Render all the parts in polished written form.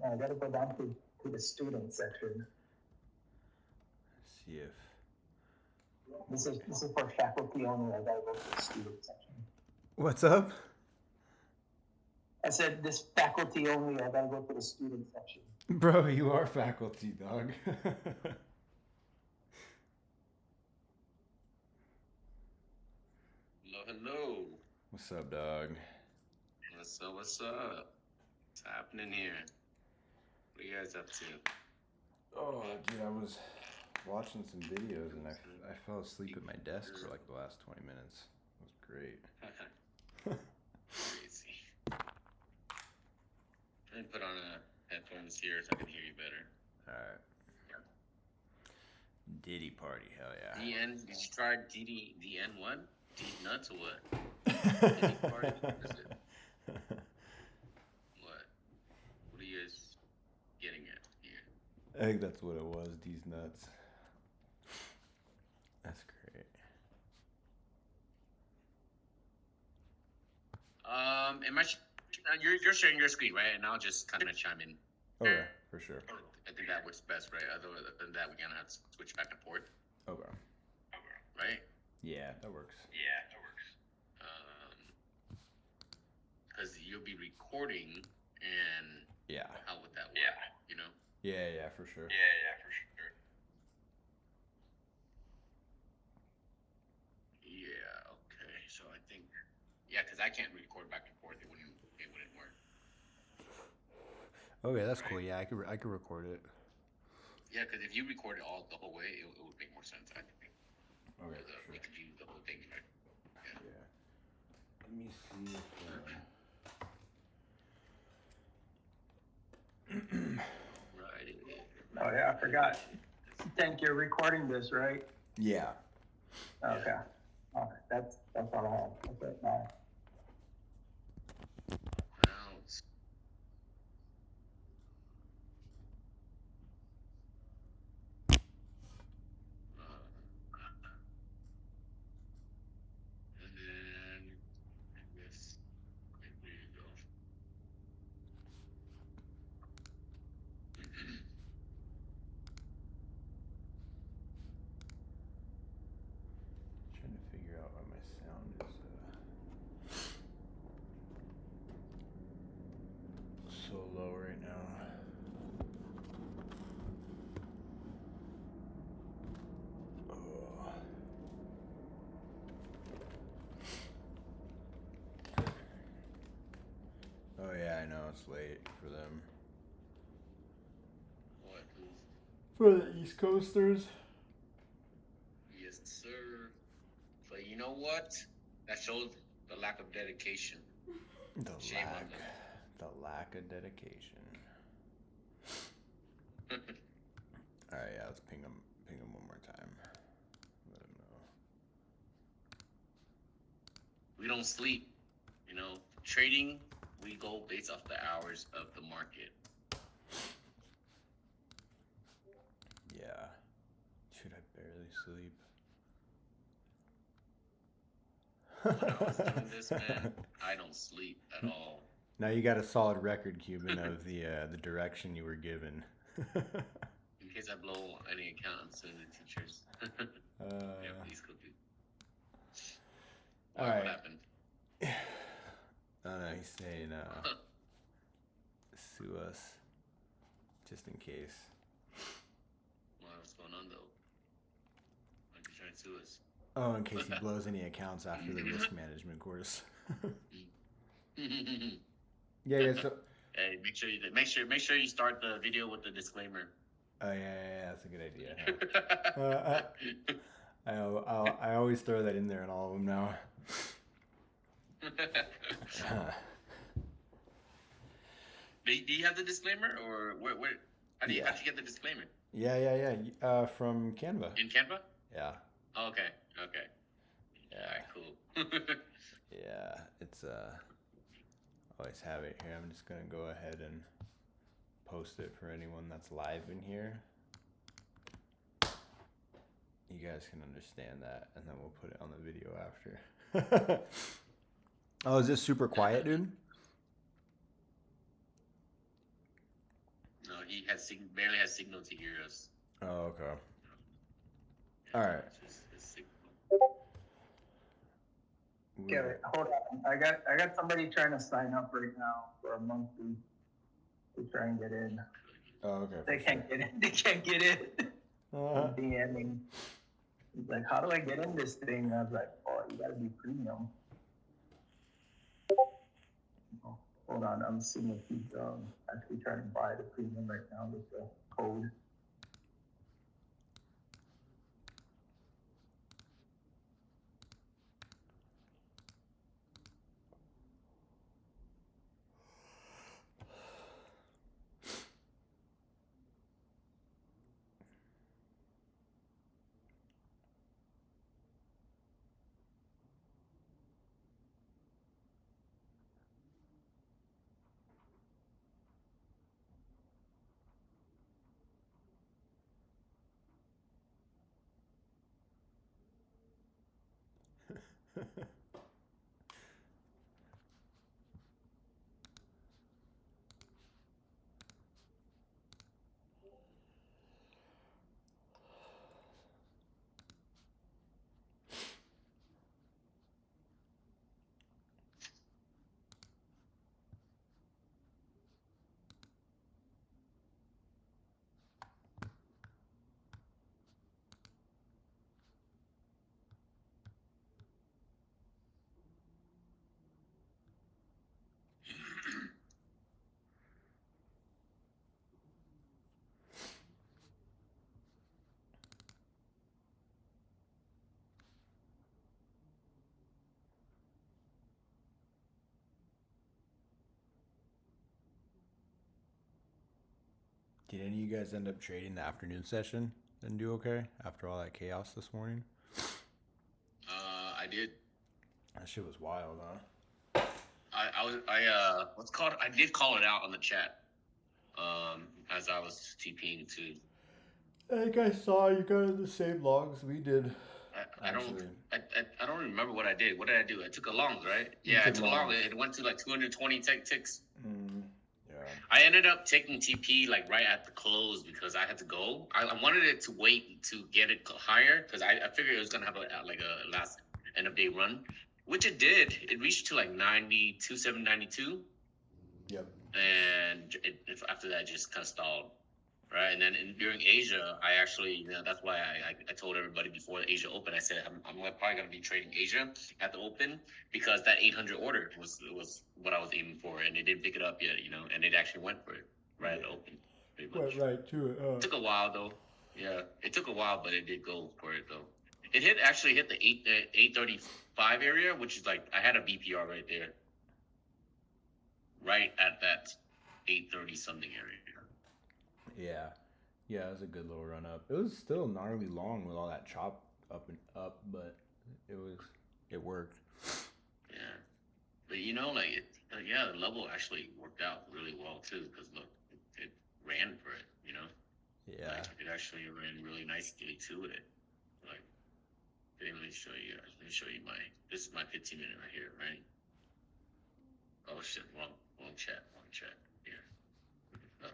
I gotta go down to the student section. Let's see if This is for faculty only. I gotta go to the student section. what's up, I said this faculty only. I gotta go to the student section. bro. You are faculty, dog. Hello, hello. What's up, dog? What's up? What's up? What's happening here? What are you guys up to? Oh, dude, I was watching some videos and I fell asleep at my desk for like the last 20 minutes. It was great. Crazy. Let me put on headphones here so I can hear you better. All right. Diddy party, hell yeah. DN, did you try DN what? D nuts or what? Diddy party? What is it? What? What are you guys getting at here? I think that's what it was. These nuts. That's great. Am I? You're sharing your screen, right? And I'll just kind of chime in. Okay, for sure. I think that works best, right? Other than that, we're gonna have to switch back and forth. Okay. Right? Yeah, that works. Because you'll be recording, and Yeah. how would that work? You know? Yeah, for sure. Yeah. Okay. So I think, because I can't record back and forth. It wouldn't work. Okay, that's cool. Yeah, I could record it. Yeah, because if you record it the whole way, it would make more sense. I think. Okay, We sure. could view the whole thing, right? Yeah. Let me see if. Right. Oh yeah, I forgot. Think you're recording this, right? Yeah. Okay. All right. That's all I have. That's it. Now. And then I guess there you go. Trying to figure out why my sound is so low right now. Oh yeah, I know it's late for them. What? For the East Coasters. Yes, sir. But you know what? That shows the lack of dedication. Shame on them. The lack of dedication. All right, yeah, let's ping him one more time. Let him know. We don't sleep. You know, trading, we go based off the hours of the market. Yeah. Dude, I barely sleep. When I was doing this, man, I don't sleep at all. Now you got a solid record, Cuban, of the direction you were given. In case I blow any accounts and the teachers. Yeah, please go do. All right. What happened? No, he's saying sue us, just in case. What's going on though? Why are you trying to sue us? Oh, in case he blows any accounts after the risk management course. Yeah. So. Hey, make sure you start the video with the disclaimer. Oh yeah, that's a good idea. I always throw that in there in all of them now. Do you have the disclaimer, or where? How'd you get the disclaimer? Yeah. From Canva. In Canva? Yeah. Oh, okay. Yeah. All right, cool. Yeah, it's always have it here. I'm just gonna go ahead and post it for anyone that's live in here. You guys can understand that, and then we'll put it on the video after. Oh, is this super quiet, dude? he barely had signal to hear us. Oh, okay. All right. Just his signal. Okay, wait, hold on. I got somebody trying to sign up right now for a monthly to try and get in. Oh, okay. They can't get in. They can't get in. Uh-huh. DMing. He's like, how do I get in this thing? I was like, oh, you gotta be premium. Oh, hold on, I'm seeing if he's actually trying to buy the premium right now with the code. Did any of you guys end up trading the afternoon session and do okay after all that chaos this morning? I did. That shit was wild, huh? I did call it out on the chat. As I was TPing too. I think I saw you guys in the same logs we did. I don't remember what I did. What did I do? I took a long, right? You Yeah, I took took a long. longs. It went to like 220 ticks. Yeah. I ended up taking TP like right at the close because I had to go. I wanted it to wait to get it higher because I figured it was gonna have a last end of day run, which it did. It reached to like 92.792. Yep. And after that, it just kind of stalled, right? And then during Asia, I actually, that's why I told everybody before the Asia Open, I said I'm probably going to be trading Asia at the Open because that 800 order was what I was aiming for, and it didn't pick it up yet, and it actually went for it right at the Open. Went right to it. It took a while though. Yeah, it took a while, but it did go for it though. It actually hit the 835 area, which is like I had a BPR right there. Right at that 830 something area. Yeah, it was a good little run up. It was still gnarly long with all that chop up and up, but it worked. Yeah, but the level actually worked out really well too because look, it ran for it. Yeah. Like, it actually ran really nicely to it. Like, let me show you. This is my 15-minute right here, right? Oh shit, wrong chat. Yeah.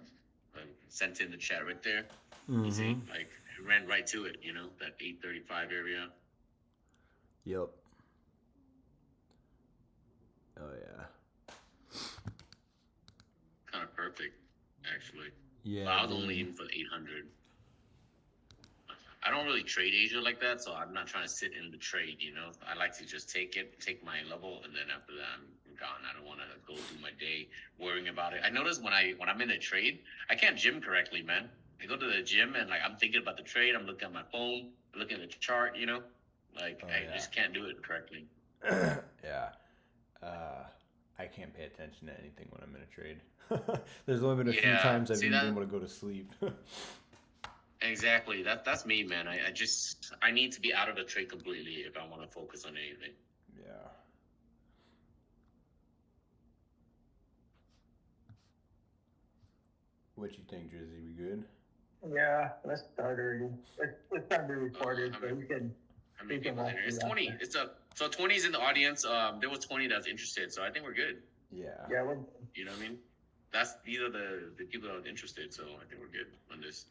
I sent in the chat right there. Mm-hmm. You see, like it ran right to it, that 835 area. Yep. Oh yeah. Kind of perfect, actually. Yeah. But I was only aiming for the 800. I don't really trade Asia like that, so I'm not trying to sit in the trade, I like to just take my level, and then after that, I'm gone. I don't want to go do my day worrying about it. I notice when I'm in a trade, I can't gym correctly, man. I go to the gym, and, like, I'm thinking about the trade. I'm looking at my phone, looking at the chart, I just can't do it correctly. Yeah. I can't pay attention to anything when I'm in a trade. There's only been a few times I've been able to go to sleep. Exactly. That's me, man. I need to be out of the trade completely if I want to focus on anything. Yeah. What you think, Drizzy? We good? Yeah, let's start early. Let's start the recorded so we can. How many people in here? It's 20. So 20's in the audience. There was 20 that's interested, so I think we're good. Yeah. Yeah, You know what I mean? these are the people that are interested. So I think we're good on this.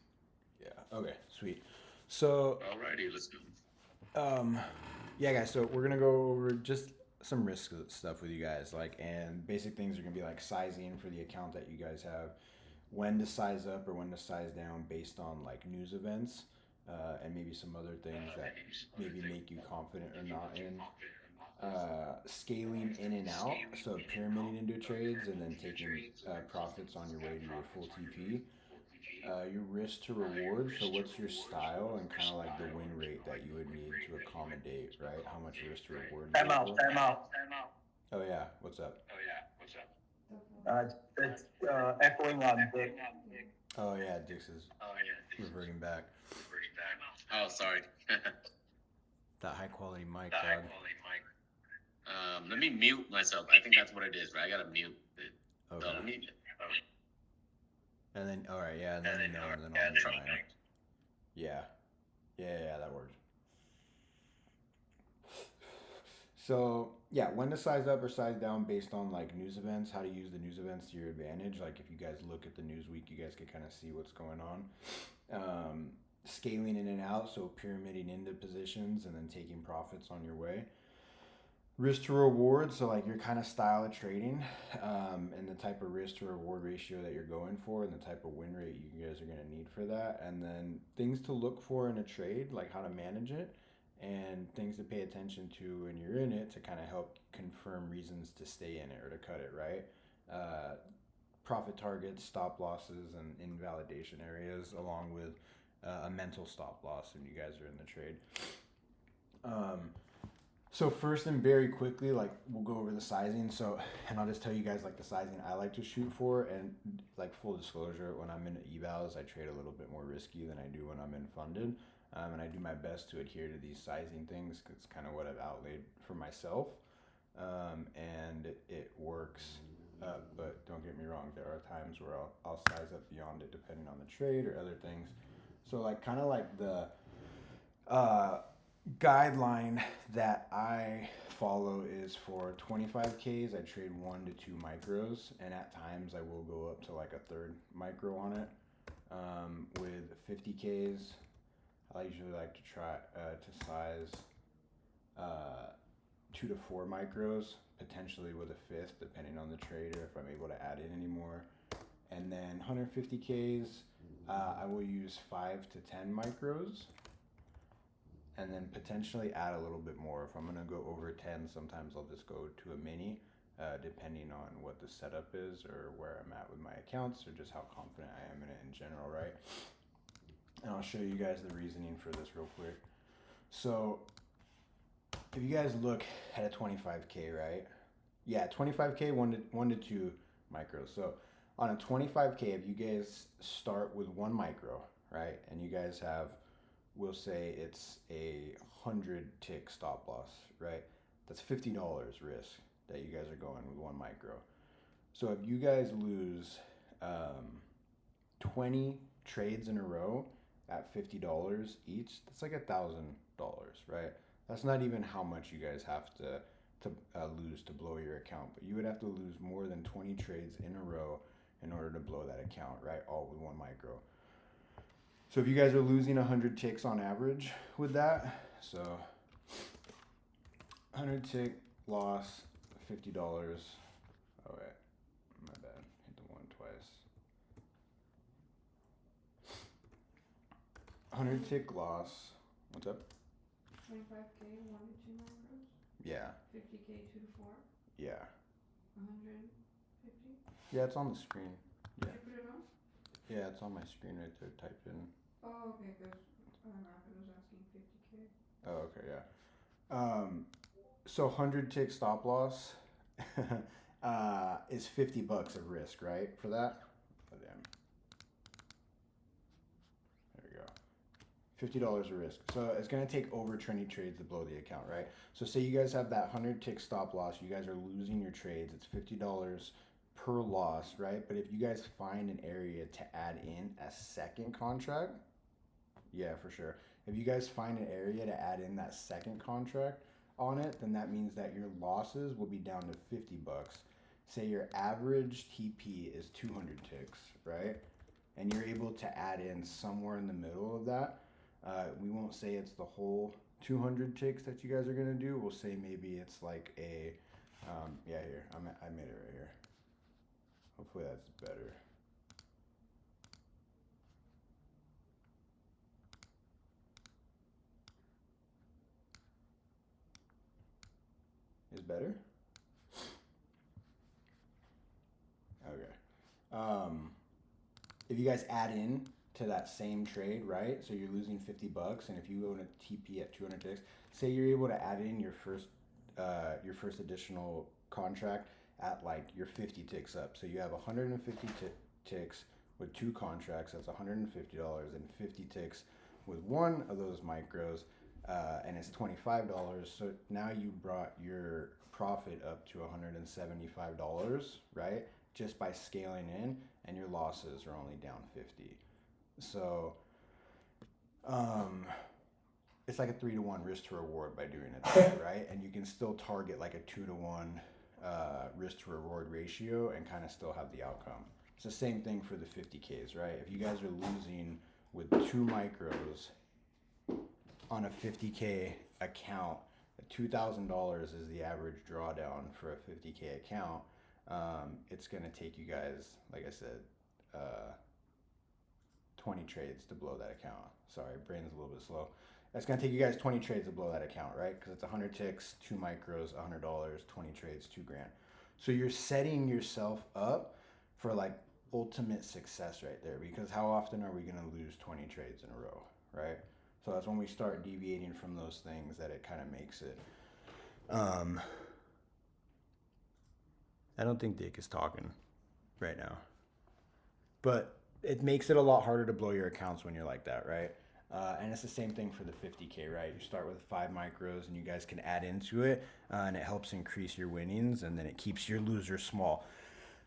Yeah. Okay. Sweet. So Alrighty, let's go. yeah, guys. So we're gonna go over just some risk stuff with you guys, like, and basic things are gonna be like sizing for the account that you guys have, when to size up or when to size down based on like news events, and maybe some other things that maybe make you confident or not in. Scaling in and out, so pyramiding into trades and then taking profits on your way to your full TP. Your risk to reward, so what's your style and kind of like the win rate that you would need to accommodate, right? How much risk to reward you Time go out, for? time out. Oh yeah, what's up? It's echoing on Dick. Oh yeah, Dix is reverting back. Oh, sorry. That high quality mic, dog. Let me mute myself. I think that's what it is, right? I gotta mute it. Okay. So let me. And then, all right, yeah, and then and then I'll mute mine. Yeah, that works. So yeah, when to size up or size down based on like news events, how to use the news events to your advantage. Like if you guys look at the news week, you guys can kind of see what's going on. Scaling in and out, so pyramiding into positions and then taking profits on your way. Risk to reward, so like your kind of style of trading, and the type of risk to reward ratio that you're going for and the type of win rate you guys are going to need for that. And then things to look for in a trade, like how to manage it and things to pay attention to when you're in it to kind of help confirm reasons to stay in it or to cut it, right? Profit targets, stop losses, and invalidation areas, along with a mental stop loss when you guys are in the trade. So first and very quickly, like we'll go over the sizing. So, and I'll just tell you guys like the sizing I like to shoot for, and like full disclosure, when I'm in evals, I trade a little bit more risky than I do when I'm in funded, and I do my best to adhere to these sizing things because it's kind of what I've outlaid for myself, and it works. But don't get me wrong, there are times where I'll size up beyond it depending on the trade or other things. So like kind of like the guideline that I follow is for 25Ks, I trade 1 to 2 micros, and at times I will go up to like a third micro on it. With 50Ks, I usually like to try to size 2 to 4 micros, potentially with a fifth, depending on the trade or if I'm able to add in any more. And then 150Ks, I will use 5 to 10 micros. And then potentially add a little bit more. If I'm gonna go over 10, sometimes I'll just go to a mini, depending on what the setup is or where I'm at with my accounts or just how confident I am in it in general, right? And I'll show you guys the reasoning for this real quick. So if you guys look at a 25K, right? Yeah, 25K, 1 to 2 micros. So on a 25K, if you guys start with 1 micro, right? And you guys have, we'll say it's a 100 tick stop loss, right? That's $50 risk that you guys are going with 1 micro. So if you guys lose 20 trades in a row at $50 each, that's like $1,000, right? That's not even how much you guys have to lose to blow your account, but you would have to lose more than 20 trades in a row in order to blow that account, right? All with 1 micro. So if you guys are losing 100 ticks on average with that, so 100 tick loss, $50. Oh wait, my bad, hit the 1 twice. 100 tick loss, what's up? 25K, 1 to 2 micros. Yeah. 50K, 2 to 4. Yeah. 150. Yeah, it's on the screen. Yeah. Did you put it on? Yeah, it's on my screen right there, typed in. Oh, okay, because Rapid was asking 50K. Oh, okay, yeah. So 100 tick stop loss is $50 of risk, right? For that? Oh, damn. There we go. $50 of risk. So it's going to take over 20 trades to blow the account, right? So say you guys have that 100 tick stop loss, you guys are losing your trades, it's $50 per loss, right? But if you guys find an area to add in a second contract, yeah, for sure. If you guys find an area to add in that second contract on it, then that means that your losses will be down to $50. say your average TP is 200 ticks, right? And you're able to add in somewhere in the middle of that. We won't say it's the whole 200 ticks that you guys are gonna do. We'll say maybe it's like a, yeah, here, I made it right here. Hopefully that's better. Is better? Okay. If you guys add in to that same trade, right? So you're losing 50 bucks, and if you own a TP at 200 ticks, say you're able to add in your first additional contract at like your 50 ticks up. So you have 150 ticks with 2 contracts. That's $150, and 50 ticks with one of those micros, and it's $25. So now you brought your profit up to $175, right? Just by scaling in, and your losses are only down 50. So it's like a 3-to-1 risk to reward by doing it that way, right? And you can still target like a 2-to-1 risk to reward ratio and kind of still have the outcome. It's the same thing for the 50Ks, right? If you guys are losing with 2 micros on a 50K account, $2,000 is the average drawdown for a 50K account. It's gonna take you guys, like I said, 20 trades to blow that account. Sorry, brain's a little bit slow. That's gonna take you guys 20 trades to blow that account, right? Because it's 100 ticks, 2 micros, $100, 20 trades, $2 grand. So you're setting yourself up for like ultimate success right there. Because how often are we gonna lose 20 trades in a row, right? So that's when we start deviating from those things that it kind of makes it. I don't think Dick is talking right now, but it makes it a lot harder to blow your accounts when you're like that, right? And it's the same thing for the 50K, right? You start with 5 micros and you guys can add into it, and it helps increase your winnings, and then it keeps your losers small.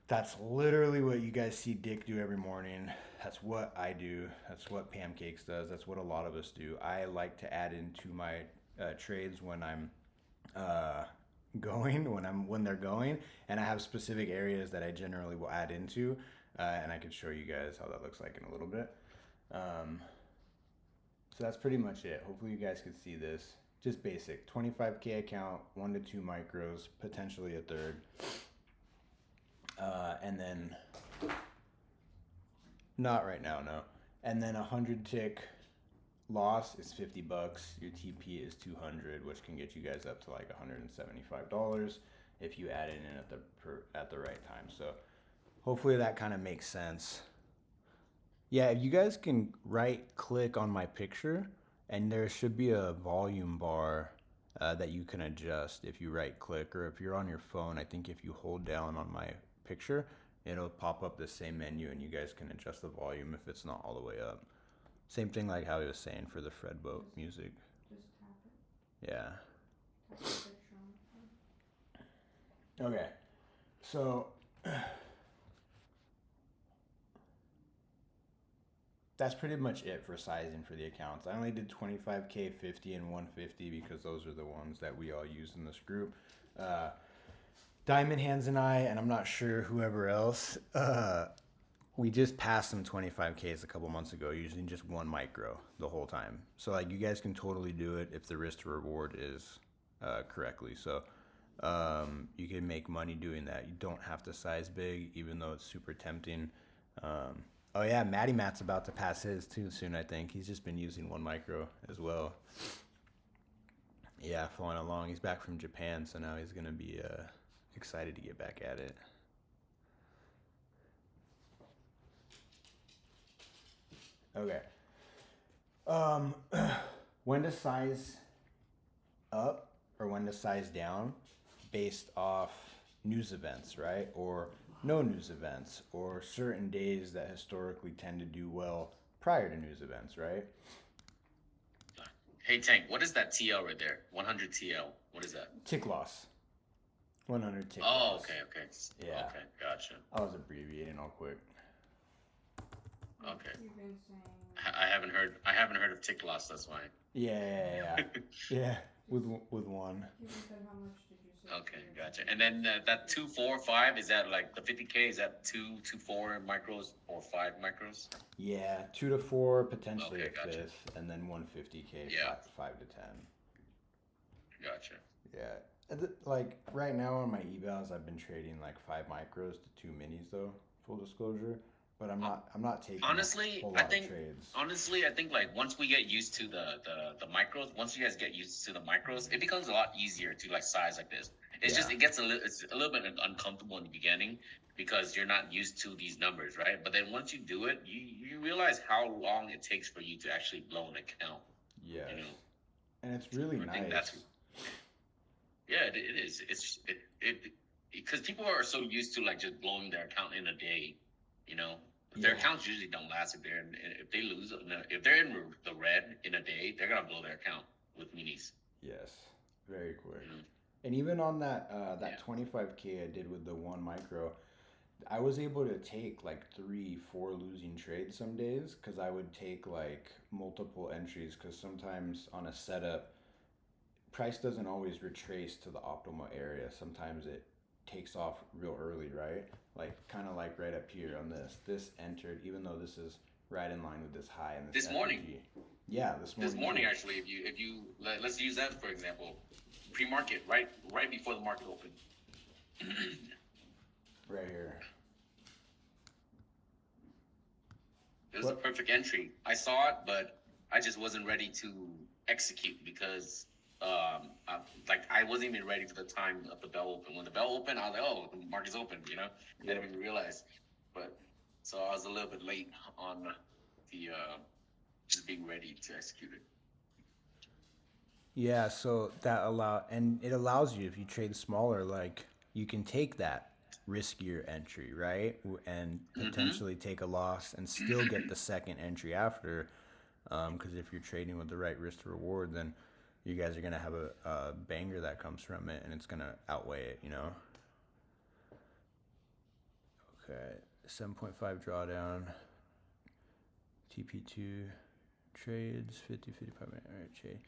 That's literally what you guys see Dick do every morning. That's what I do. That's what Pancakes does. That's what a lot of us do. I like to add into my trades when I'm when they're going, and I have specific areas that I generally will add into, and I could show you guys how that looks like in a little bit. So that's pretty much it. Hopefully you guys could see this. Just basic 25K account, 1 to 2 micros, potentially a third, and then not right now, no. And then 100 tick loss is 50 bucks. Your TP is 200, which can get you guys up to like $175 if you add it in at the right time. So hopefully that kind of makes sense. Yeah, you guys can right click on my picture, and there should be a volume bar that you can adjust if you right click, or if you're on your phone, I think if you hold down on my picture, it'll pop up the same menu, and you guys can adjust the volume if it's not all the way up. Same thing like how he was saying for the Fred Boat music. Just tap it. Yeah. Tap the picture on the phone. Okay. So that's pretty much it for sizing for the accounts. I only did 25K, 50, and 150 because those are the ones that we all use in this group. Diamond Hands and I, and I'm not sure whoever else, we just passed some 25Ks a couple months ago using just 1 micro the whole time. So like you guys can totally do it if the risk to reward is correctly. So you can make money doing that. You don't have to size big, even though it's super tempting. Oh yeah, Matty Matt's about to pass his too soon, I think. He's just been using 1 micro as well. Yeah, following along. He's back from Japan, so now he's gonna be excited to get back at it. Okay. When to size up or when to size down based off news events, right? Or no news events, or certain days that historically tend to do well prior to news events, right? Hey Tank, what is that TL right there? 100 TL. What is that? Tick loss. 100 tick Oh, loss. okay. Yeah. Okay, gotcha. I was abbreviating all quick. Okay. You've been saying. I haven't heard of tick loss. That's why. Yeah. Yeah. with one. You said how much did you say? Okay, gotcha. And then that 2, 4, 5, is that like the 50K? Is that 2, 2, 4 micros or 5 micros? Yeah, 2 to 4, potentially Okay, a gotcha. fifth, and then 150K, Yeah. 5 to 10. Gotcha. Yeah. Like right now on my evals, I've been trading like 5 micros to 2 minis though. Full disclosure, but I'm not taking Honestly, a whole I lot think of trades. I think like once we get used to the micros, once you guys get used to the micros, it becomes a lot easier to like size like this. It's just Yeah. it's a little bit uncomfortable in the beginning because you're not used to these numbers, right? But then once you do it, you realize how long it takes for you to actually blow an account. Yes. You know, And it's really I think nice. yeah, it is. It because people are so used to like just blowing their account in a day, you know. Their Yeah. accounts usually don't last if they lose if they're in the red in a day, they're gonna blow their account with minis. Yes. Very quick. You know? And even on that Yeah. 25K I did with the 1 micro, I was able to take like 3, 4 losing trades some days because I would take like multiple entries because sometimes on a setup, price doesn't always retrace to the optimal area. Sometimes it takes off real early, right? Like kind of like right up here on this. This entered, even though this is right in line with this high in this Morning. FEG. Yeah, this morning. This morning, actually, if you let's use that for example, pre-market, right before the market opened. Right here. It was a perfect entry. I saw it, but I just wasn't ready to execute because I wasn't even ready for the time of the bell open. When the bell opened, I was like, oh, the market's open, you know? I didn't even realize. But so I was a little bit late on the just being ready to execute it. Yeah, so it allows you, if you trade smaller, like you can take that riskier entry, right? And potentially take a loss and still get the second entry after. Because if you're trading with the right risk to reward, then you guys are going to have a banger that comes from it and it's going to outweigh it, you know? Okay, 7.5 drawdown, TP2 trades, 50, 55 minute, all right, trade.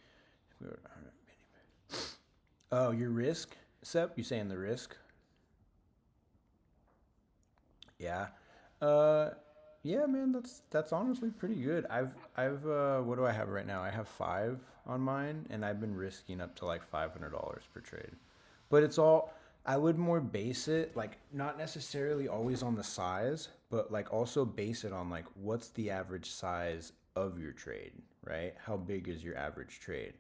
Oh, your risk, Sep? You saying the risk? Yeah. Yeah, man, that's honestly pretty good. I've what do I have right now? I have 5 on mine, and I've been risking up to like $500 per trade. But it's all, I would more base it, like not necessarily always on the size, but like also base it on like what's the average size of your trade, right? How big is your average trade?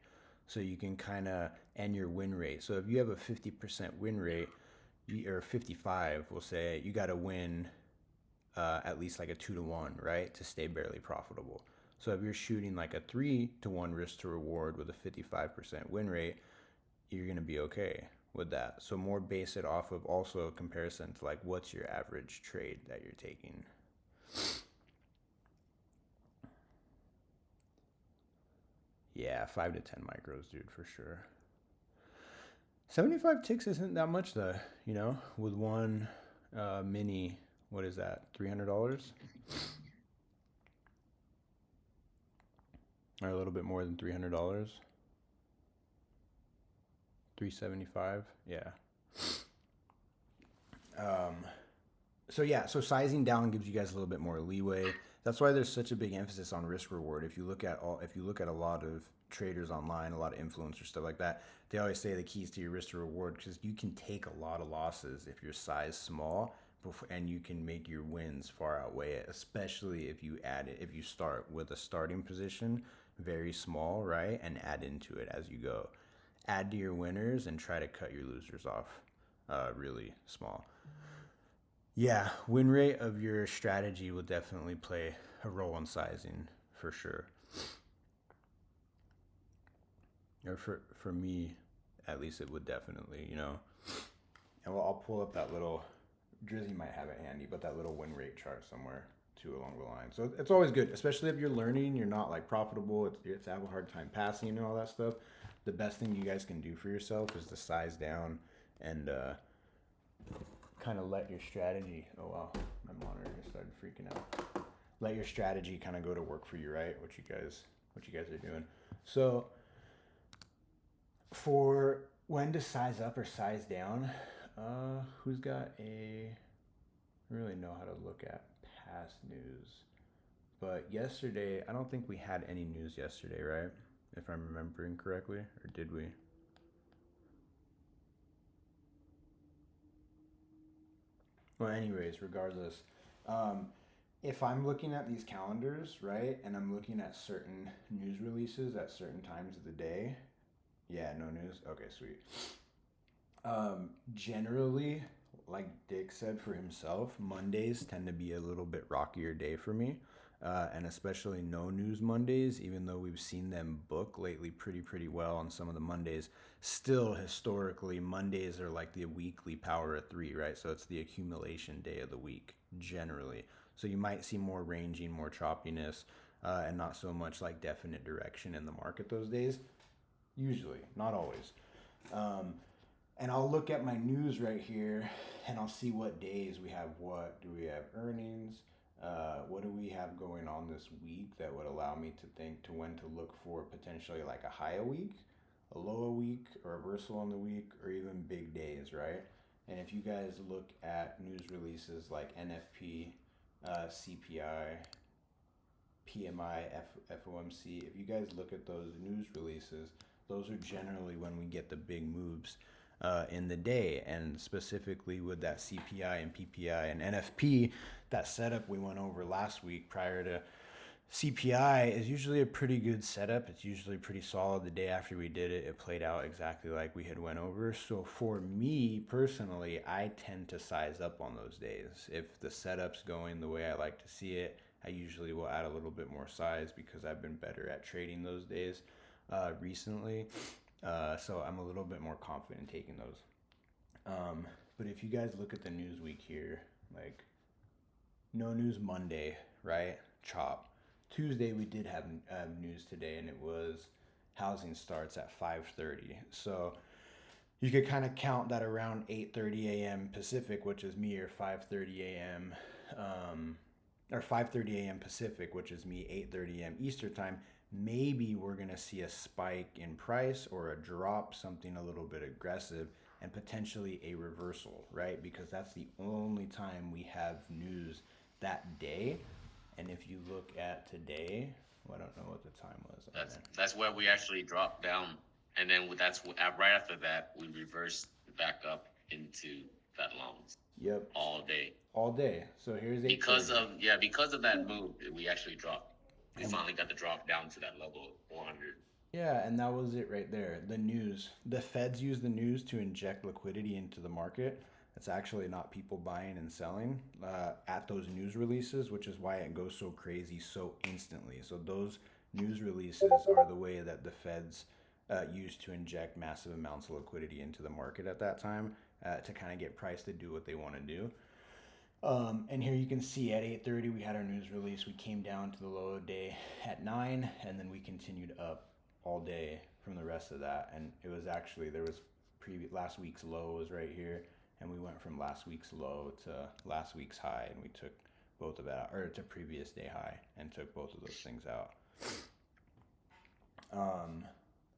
So you can kind of, and your win rate. So if you have a 50% win rate, or 55, we'll say, you got to win at least like a 2 to 1, right, to stay barely profitable. So if you're shooting like a 3 to 1 risk to reward with a 55% win rate, you're going to be okay with that. So more base it off of also a comparison to like what's your average trade that you're taking. Yeah, 5 to 10 micros, dude, for sure. 75 ticks isn't that much though, you know, with one mini, what is that, $300? Or a little bit more than $300? 375, yeah. So yeah, so sizing down gives you guys a little bit more leeway. That's why there's such a big emphasis on risk reward. If you look at a lot of traders online, a lot of influencers, stuff like that, they always say the keys to your risk to reward, because you can take a lot of losses if you're size small, and you can make your wins far outweigh it, especially if you start with a starting position very small, right, and add into it as you go. Add to your winners and try to cut your losers off really small. Yeah, win rate of your strategy will definitely play a role in sizing for sure. Or for me, at least it would definitely, you know. And I'll pull up that little, Drizzy might have it handy, but that little win rate chart somewhere too along the line. So it's always good, especially if you're learning, you're not like profitable, it's have a hard time passing and all that stuff. The best thing you guys can do for yourself is to size down and kind of let your strategy, oh wow, my monitor just started freaking out. Let your strategy kind of go to work for you, right? What you guys are doing. So For when to size up or size down, who's got a? I don't really know how to look at past news. But yesterday, I don't think we had any news yesterday, right? If I'm remembering correctly, or did we? Well, anyways, regardless, um, if I'm looking at these calendars, right, and I'm looking at certain news releases at certain times of the day, yeah, no news. Okay, sweet. Generally, like Dick said for himself, Mondays tend to be a little bit rockier day for me. And especially no news Mondays, even though we've seen them book lately pretty well on some of the Mondays. Still, historically, Mondays are like the weekly power of three, right? So it's the accumulation day of the week, generally. So you might see more ranging, more choppiness, and not so much like definite direction in the market those days. Usually, not always. Um, and I'll look at my news right here and I'll see what days we have what. Do we have earnings? What do we have going on this week that would allow me to think to when to look for potentially like a high a week, a low a week, or a reversal on the week, or even big days, right? And if you guys look at news releases like NFP, CPI, PMI, FOMC, if you guys look at those news releases, those are generally when we get the big moves in the day. And specifically with that CPI and PPI and NFP, that setup we went over last week prior to CPI is usually a pretty good setup. It's usually pretty solid. The day after we did it, it played out exactly like we had went over. So for me personally, I tend to size up on those days. If the setup's going the way I like to see it, I usually will add a little bit more size because I've been better at trading those days recently. So I'm a little bit more confident in taking those. But if you guys look at the news week here, like no news Monday, right? Chop. Tuesday we did have news today, and it was housing starts at 5:30. So you could kind of count that around 8:30 a.m. Pacific, which is me, or 5:30 a.m. Or 5:30 a.m. Pacific, which is me, 8:30 a.m. Eastern time. Maybe we're gonna see a spike in price or a drop, something a little bit aggressive, and potentially a reversal, right? Because that's the only time we have news that day. And if you look at today, well, I don't know what the time was. That's where we actually dropped down, and then right after that we reversed back up into that long. Yep. All day. All day. So here's because of that move, we actually dropped. We finally got the drop down to that level of 400. Yeah, and that was it right there. The news. The feds use the news to inject liquidity into the market. It's actually not people buying and selling at those news releases, which is why it goes so crazy so instantly. So those news releases are the way that the feds use to inject massive amounts of liquidity into the market at that time to kind of get price to do what they want to do. And here you can see at 8:30 we had our news release. We came down to the low of day at 9, and then we continued up all day from the rest of that. And it was actually, there was last week's low was right here, and we went from last week's low to last week's high, and we took both of that, or to previous day high, and took both of those things out.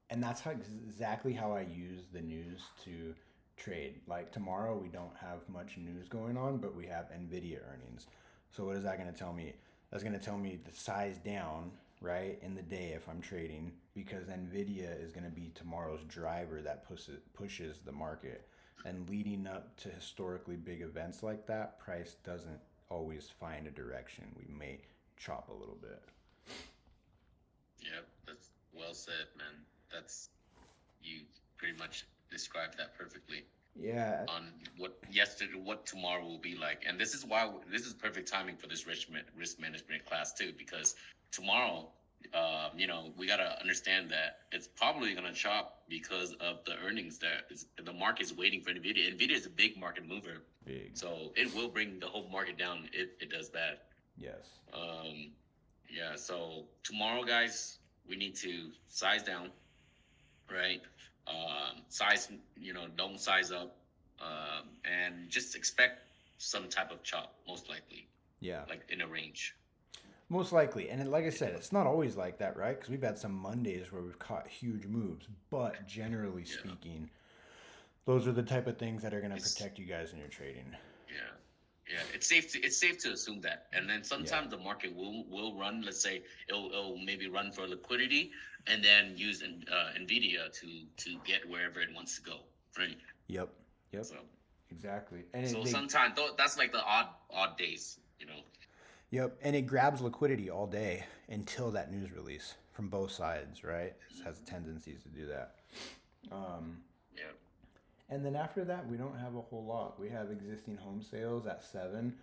And that's exactly how I use the news to trade. Like tomorrow we don't have much news going on, but we have Nvidia earnings. So what is that going to tell me? That's going to tell me the size down, right, in the day if I'm trading, because Nvidia is going to be tomorrow's driver that pushes the market. And leading up to historically big events like that, price doesn't always find a direction. We may chop a little bit. Yep, that's well said, man. You pretty much described that perfectly. Yeah. On what tomorrow will be like, and this is perfect timing for this risk management class too, because tomorrow, we gotta understand that it's probably gonna chop because of the earnings that the market's waiting for Nvidia. Nvidia is a big market mover, so it will bring the whole market down if it does that. Yes. Yeah. So tomorrow, guys, we need to size down, right? Size, don't size up, and just expect some type of chop, most likely. Yeah. Like in a range. Most likely. And like I said, it's not always like that, right? Because we've had some Mondays where we've caught huge moves. But generally Yeah. speaking, those are the type of things that are going to It's protect you guys in your trading. yeah. Yeah, it's safe to assume that. And then sometimes the market will run. Let's say it'll maybe run for liquidity, and then use Nvidia to get wherever it wants to go. Right. Yep. Yep. So Exactly. And so sometimes that's like the odd days. yep. And it grabs liquidity all day until that news release from both sides, right? It has tendencies to do that. Yeah. And then after that, we don't have a whole lot. We have existing home sales at 7.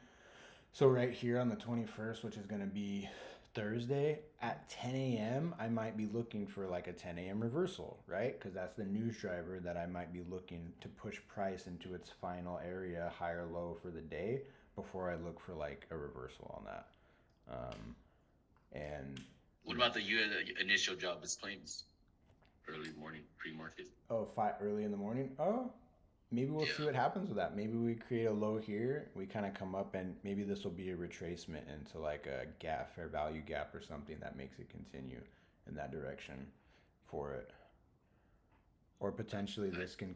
So right here on the 21st, which is going to be Thursday at 10 a.m., I might be looking for like a 10 a.m. reversal, right? Because that's the news driver that I might be looking to push price into its final area, high or low for the day, before I look for like a reversal on that. And What about the initial job claims? Early morning, pre-market. early in the morning. Oh, maybe we'll see what happens with that. Maybe we create a low here. We kind of come up, and maybe this will be a retracement into like a gap, fair value gap or something that makes it continue in that direction for it. Or potentially this can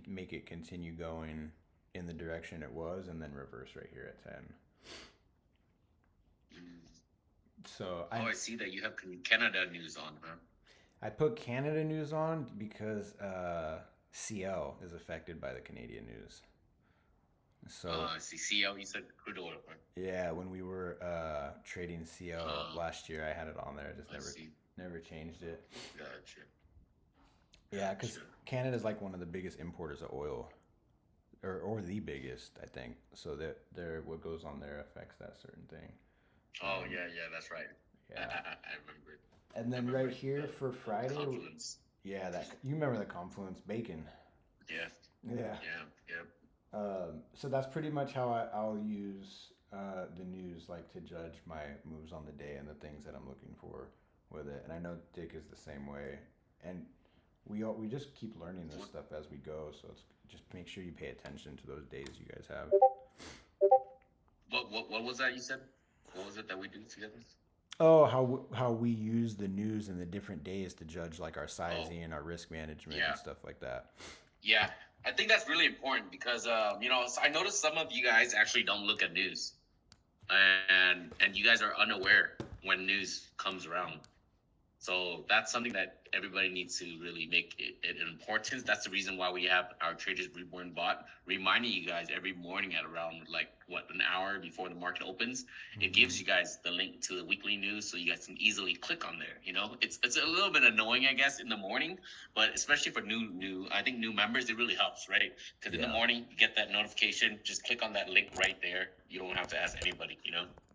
make it continue going in the direction it was and then reverse right here at 10. So I see that you have Canada news on, huh? I put Canada news on because CL is affected by the Canadian news. So I see CL, you said crude oil, right? yeah, when we were trading CL last year, I had it on there. I just never changed it. Gotcha. Yeah, because Canada's like one of the biggest importers of oil, or the biggest, I think. So that what goes on there affects that certain thing. Oh yeah, that's right. Yeah, I remember. And then right here for Friday, confluence. Yeah, that you remember the confluence bacon. Yeah. So that's pretty much how I'll use the news, like to judge my moves on the day and the things that I'm looking for with it. And I know Dick is the same way. And we just keep learning this stuff as we go. So it's just make sure you pay attention to those days you guys have. What was that you said? What was it that we do together? Oh, how we use the news in the different days to judge like our sizing and our risk management and stuff like that. Yeah, I think that's really important because I noticed some of you guys actually don't look at news, and you guys are unaware when news comes around. So that's something that everybody needs to really make it an importance. That's the reason why we have our Traders Reborn bot reminding you guys every morning at around an hour before the market opens. Mm-hmm. It gives you guys the link to the weekly news so you guys can easily click on there. It's a little bit annoying, I guess, in the morning, but especially for new members, it really helps, right? Because in the morning you get that notification, just click on that link right there. You don't have to ask anybody,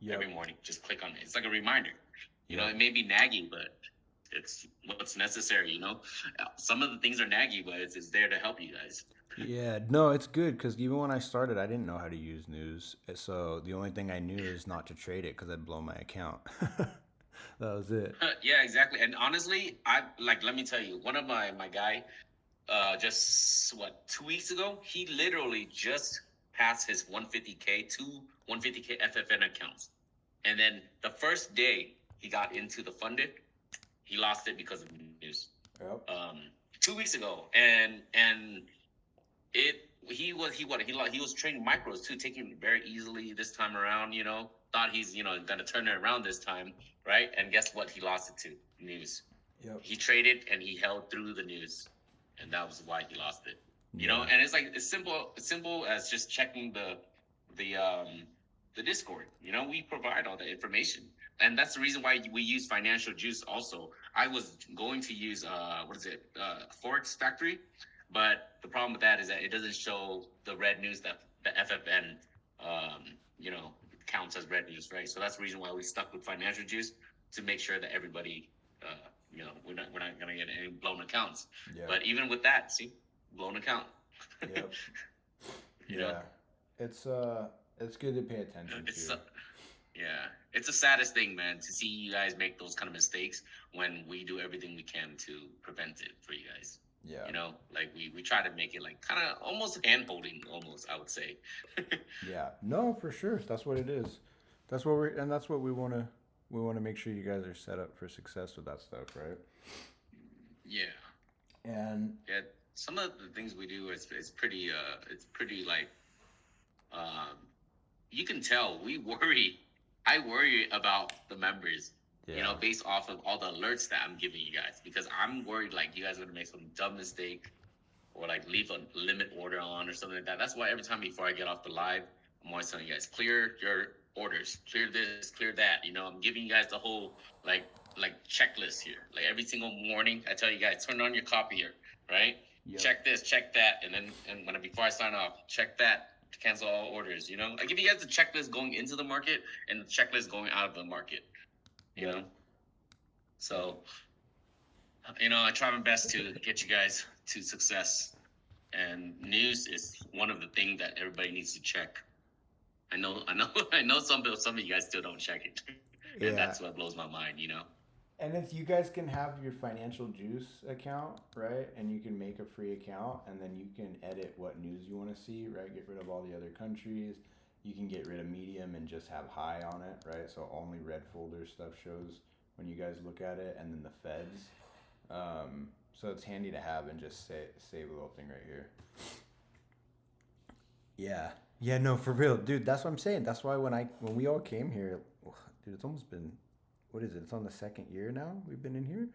every morning, just click on it. It's like a reminder. It may be naggy, but it's what's necessary, Some of the things are naggy, but it's there to help you guys. Yeah, no, it's good because even when I started, I didn't know how to use news. So the only thing I knew is not to trade it because I'd blow my account. That was it. Yeah, exactly. And honestly, let me tell you, one of my guy, just 2 weeks ago, he literally just passed his 150K FFN accounts. And then the first day he got into the funded, he lost it because of the news. Yep. 2 weeks ago, and he was trading micros too, taking it very easily this time around. Thought he's gonna turn it around this time, right? And guess what? He lost it to news. Yep. He traded and he held through the news, and that was why he lost it. And it's simple as just checking the Discord. We provide all the information. And that's the reason why we use Financial Juice also. I was going to use, Forex Factory, but the problem with that is that it doesn't show the red news that the FFN, counts as red news, right? So that's the reason why we stuck with Financial Juice to make sure that everybody, we're not going to get any blown accounts. Yeah. But even with that, see, blown account. Yep. Yeah. It's good to pay attention to. It's the saddest thing, man, to see you guys make those kind of mistakes when we do everything we can to prevent it for you guys. Yeah. We try to make it kind of almost hand-holding, almost, I would say. Yeah. No, for sure. That's what it is. That's what we want to we want to make sure you guys are set up for success with that stuff, right? Yeah. And Yeah. Some of the things we do is pretty like you can tell I worry about the members, based off of all the alerts that I'm giving you guys, because I'm worried like you guys are gonna make some dumb mistake or like leave a limit order on or something like that. That's why every time before I get off the live, I'm always telling you guys, clear your orders, clear this, clear that. I'm giving you guys the whole like checklist here. Like every single morning, I tell you guys, turn on your copier, right? Yep. Check this, check that, and then before I sign off, check that to cancel all orders. I give you guys the checklist going into the market and the checklist going out of the market. You know, so I try my best to get you guys to success, and news is one of the things that everybody needs to check. I know. Some of you guys still don't check it, and that's what blows my mind. And if you guys can have your Financial Juice account, right, and you can make a free account, and then you can edit what news you want to see, right? Get rid of all the other countries. You can get rid of medium and just have high on it, right? So only red folder stuff shows when you guys look at it, and then the feds. So it's handy to have and just save a little thing right here. Yeah, no, for real, dude. That's what I'm saying. That's why when we all came here, dude, it's almost been, what is it? It's on the 2nd year now we've been in here.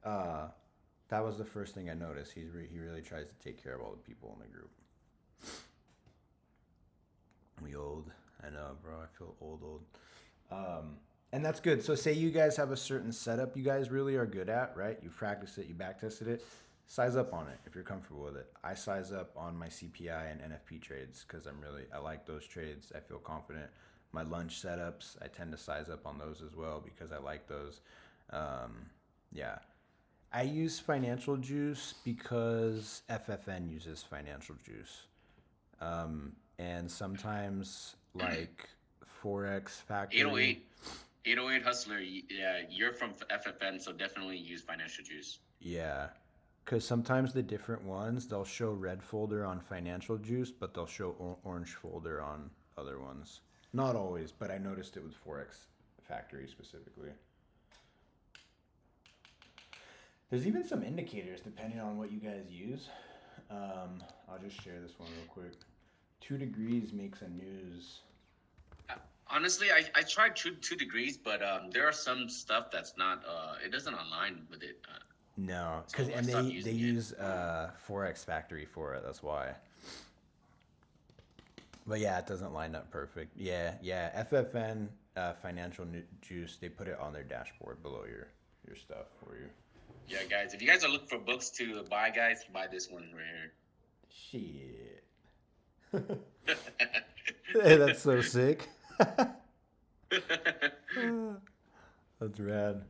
That was the first thing I noticed. He really tries to take care of all the people in the group. We old. I know, bro. I feel old. And that's good. So say you guys have a certain setup you guys really are good at, right? You practiced it, you backtested it. Size up on it if you're comfortable with it. I size up on my CPI and NFP trades because I like those trades. I feel confident. My lunch setups, I tend to size up on those as well because I like those. I use Financial Juice because FFN uses Financial Juice. And sometimes like Forex Factory. 808 Hustler, yeah, you're from FFN, so definitely use Financial Juice. Yeah, because sometimes the different ones, they'll show red folder on Financial Juice, but they'll show orange folder on other ones. Not always, but I noticed it with Forex Factory specifically. There's even some indicators depending on what you guys use. I'll just share this one real quick. 2 degrees makes a news. Honestly, I tried 2 degrees, but there are some stuff that's not. It doesn't align with it. No, because they use Forex Factory for it. That's why. But yeah, it doesn't line up perfect. Yeah. FFN Financial Juice, they put it on their dashboard below your stuff for you. Yeah, guys, if you guys are looking for books to buy, guys, buy this one right here. Shit. Hey, that's so sick. That's rad.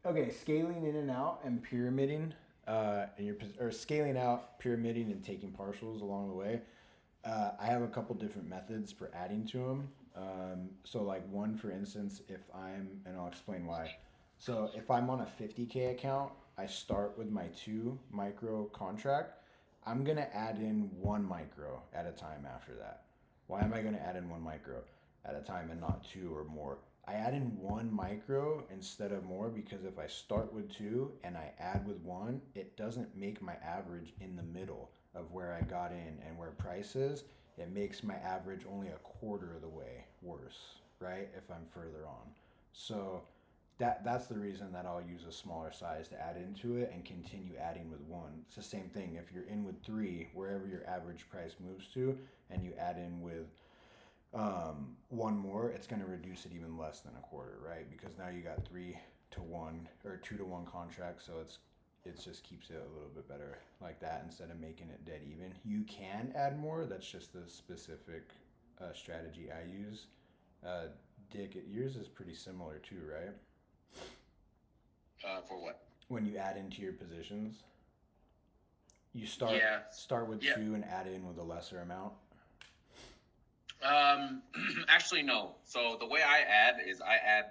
Okay, scaling in and out and pyramiding, scaling out, pyramiding, and taking partials along the way. I have a couple different methods for adding to them. So like one, for instance, and I'll explain why. So if I'm on a 50K account, I start with my 2 micro contract. I'm going to add in 1 micro at a time after that. Why am I going to add in 1 micro at a time and not 2 or more? I add in 1 micro instead of more because if I start with 2 and I add with 1, it doesn't make my average in the middle of where I got in and where price is. It makes my average only a quarter of the way worse, right? If I'm further on. So that's the reason that I'll use a smaller size to add into it and continue adding with 1. It's the same thing. If you're in with 3, wherever your average price moves to, and you add in with 1 more, it's going to reduce it even less than a quarter, right? Because now you got 3 to 1 or 2 to 1 contract, so it just keeps it a little bit better like that instead of making it dead even. You can add more. That's just the specific strategy I use. Dick, yours is pretty similar too, right? For what? When you add into your positions, you start with 2 and add in with a lesser amount. Actually, no. So the way I add is I add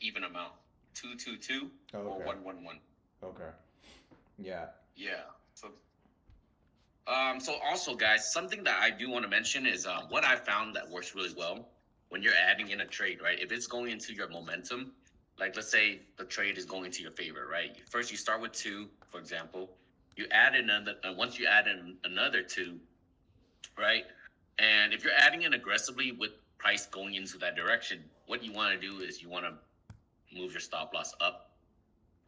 even amount, 2, 2, 2, or 1, 1, 1. Okay. Yeah. So, so also, guys, something that I do want to mention is what I found that works really well when you're adding in a trade, right? If it's going into your momentum, like let's say the trade is going to your favor, right? First, you start with 2, for example. You add another, once you add in another 2, right? And if you're adding in aggressively with price going into that direction, what you want to do is you want to move your stop loss up,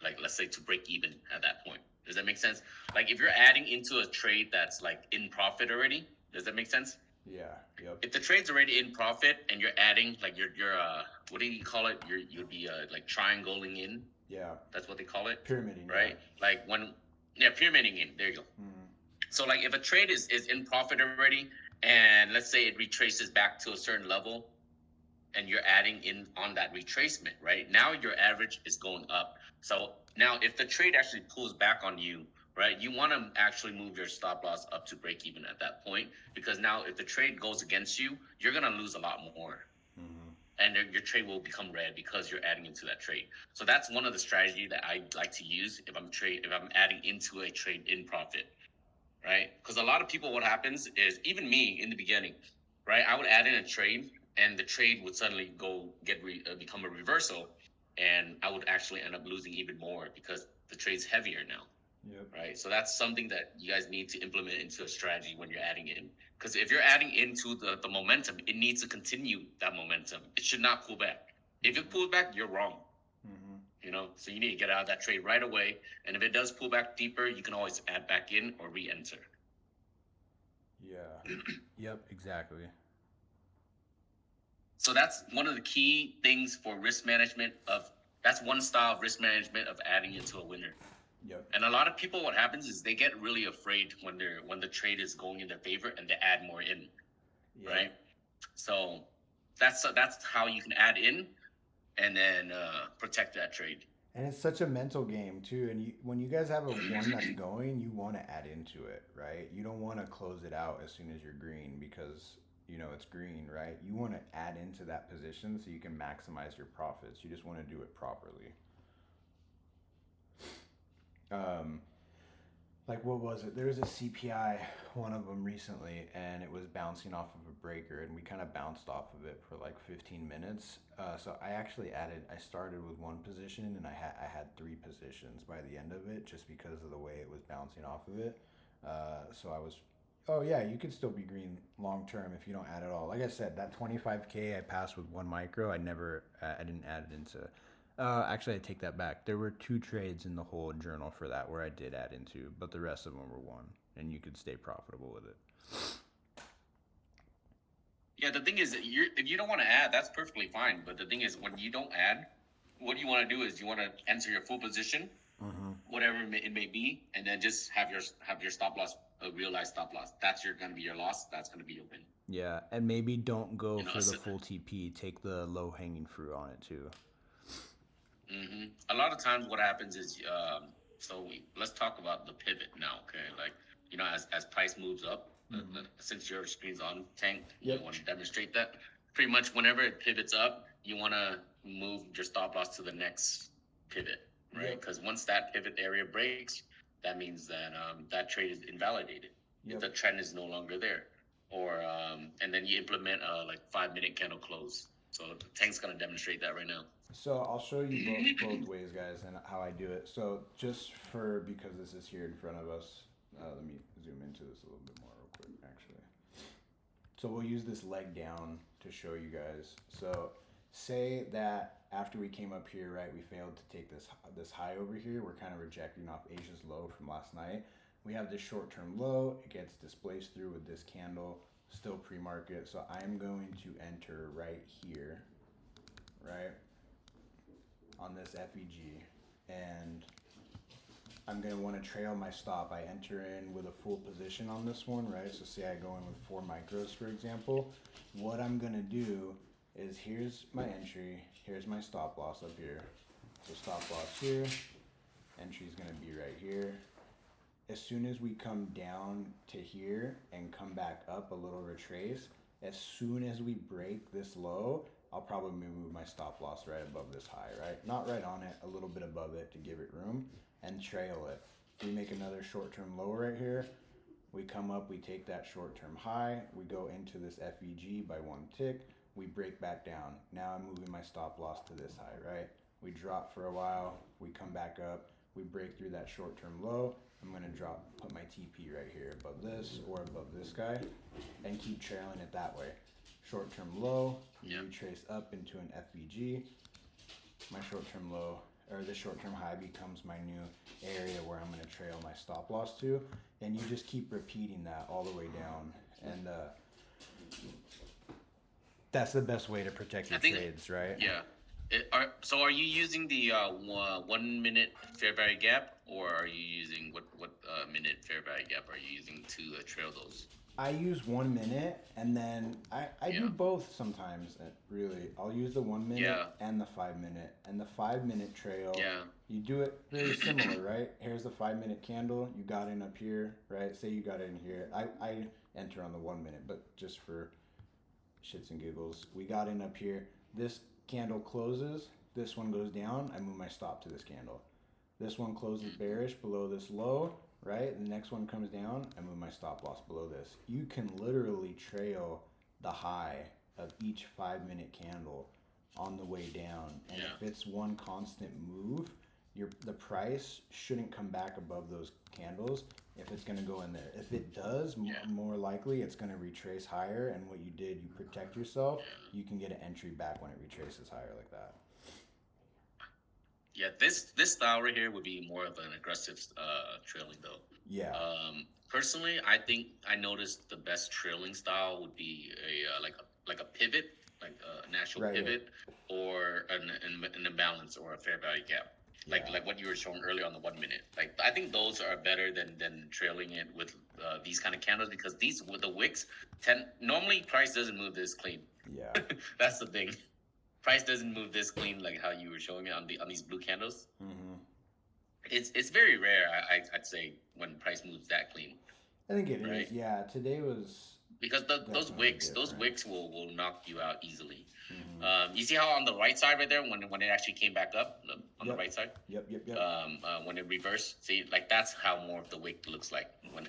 like let's say to break even at that point. Does that make sense? Like if you're adding into a trade that's like in profit already, does that make sense? Yeah. Yep. If the trade's already in profit and you're adding like you're what do you call it? You'd be like triangling in. Yeah. That's what they call it. Pyramiding. Right? Yeah. Like when pyramiding in. There you go. Mm-hmm. So like if a trade is in profit already and let's say it retraces back to a certain level and you're adding in on that retracement, right? Now your average is going up. So now if the trade actually pulls back on you, right, you want to actually move your stop loss up to break even at that point, because now if the trade goes against you, you're going to lose a lot more. Mm-hmm. And your trade will become red because you're adding into that trade. So that's one of the strategies that I like to use if I'm adding into a trade in profit, right? Because a lot of people, what happens is, even me in the beginning, right, I would add in a trade and the trade would suddenly become a reversal, and I would actually end up losing even more because the trade's heavier now. Yep. Right. So that's something that you guys need to implement into a strategy when you're adding in. Because if you're adding into the momentum, it needs to continue that momentum. It should not pull back. If it pulls back, you're wrong. Mm-hmm. You know, so you need to get out of that trade right away. And if it does pull back deeper, you can always add back in or re-enter. Yeah. Yep, exactly. So that's one of the key things for risk management that's one style of risk management of adding into a winner. Yep. And a lot of people, what happens is they get really afraid when the trade is going in their favor and they add more in, right? So that's how you can add in and then protect that trade. And it's such a mental game too. And when you guys have a one that's going, you want to add into it, right? You don't want to close it out as soon as you're green because you know it's green, right? You want to add into that position so you can maximize your profits. You just want to do it properly. Like what was it? There was a CPI, one of them recently, and it was bouncing off of a breaker, and we kind of bounced off of it for like 15 minutes. So I actually I started with one position, and I had 3 positions by the end of it, just because of the way it was bouncing off of it. So I was, oh yeah, you could still be green long term if you don't add at all. Like I said, that 25K I passed with 1 micro. I didn't add it into. Actually, I take that back. There were 2 trades in the whole journal for that where I did add into, but the rest of them were 1, and you could stay profitable with it. Yeah, the thing is, if you don't want to add, that's perfectly fine. But the thing is, when you don't add, what you want to do is you want to enter your full position, whatever it may be, and then just have your stop loss, a realized stop loss. That's going to be your loss. That's going to be your win. Yeah, and maybe don't go for the full TP. Take the low hanging fruit on it too. Mm-hmm. A lot of times what happens is, let's talk about the pivot now, okay? Like, you know, as price moves up, since your screen's on, Tank, you want to demonstrate that. Pretty much whenever it pivots up, you want to move your stop loss to the next pivot, right? Because once that pivot area breaks, that means that that trade is invalidated. The trend is no longer there. Or, and then you implement like 5-minute candle close. So Tank's going to demonstrate that right now. So I'll show you both ways, guys, and how I do it. So just because this is here in front of us, let me zoom into this a little bit more real quick, actually. So we'll use this leg down to show you guys. So say that after we came up here, right, we failed to take this high over here. We're kind of rejecting off Asia's low from last night. We have this short-term low. It gets displaced through with this candle, still pre-market. So I'm going to enter right here, right, on this FEG, and I'm going to want to trail my stop. I enter in with a full position on this one, right? So say I go in with 4 micros, for example. What I'm going to do is, here's my entry, here's my stop loss up here. So stop loss here, entry is going to be right here. As soon as we come down to here and come back up a little retrace, as soon as we break this low, I'll probably move my stop loss right above this high, right? Not right on it, a little bit above it to give it room, and trail it. We make another short-term low right here. We come up, we take that short-term high, we go into this FEG by 1 tick, we break back down. Now I'm moving my stop loss to this high, right? We drop for a while, we come back up, we break through that short-term low. I'm gonna put my TP right here above this or above this guy, and keep trailing it that way. Short-term low, we retrace up into an FVG. My short-term low, or the short-term high becomes my new area where I'm gonna trail my stop loss to, and you just keep repeating that all the way down, and that's the best way to protect your trades, right? Yeah. So are you using the 1 minute fair value gap, or are you using what minute fair value gap are you using to trail those? I use 1 minute, and then I do both sometimes. Really, I'll use the 1 minute and the 5 minute, and the 5 minute trail. Yeah. You do it very similar, right? Here's the 5 minute candle. You got in up here, right? Say you got in here. I enter on the 1 minute, but just for shits and giggles, we got in up here. This candle closes. This one goes down. I move my stop to this candle. This one closes bearish below this low. Right? The next one comes down, I move my stop loss below this. You can literally trail the high of each 5 minute candle on the way down. And if it's one constant move, the price shouldn't come back above those candles if it's going to go in there. If it does, more likely it's going to retrace higher, and what you did, you protect yourself, you can get an entry back when it retraces higher like that. Yeah, this style right here would be more of an aggressive trailing though. Yeah. Personally, I think I noticed the best trailing style would be like a pivot, like a natural pivot, or an imbalance or a fair value gap. Like what you were showing earlier on the 1 minute. Like I think those are better than trailing it with these kind of candles, because these with the wicks normally price doesn't move this clean. Yeah. That's the thing. Price doesn't move this clean like how you were showing it on these blue candles. Mm-hmm. It's very rare, I'd say, when price moves that clean. I think it is. Yeah, today was because those wicks will knock you out easily. Mm-hmm. You see how on the right side right there, when it actually came back up on the right side. Yep. When it reversed, see, like that's how more of the wick looks like. When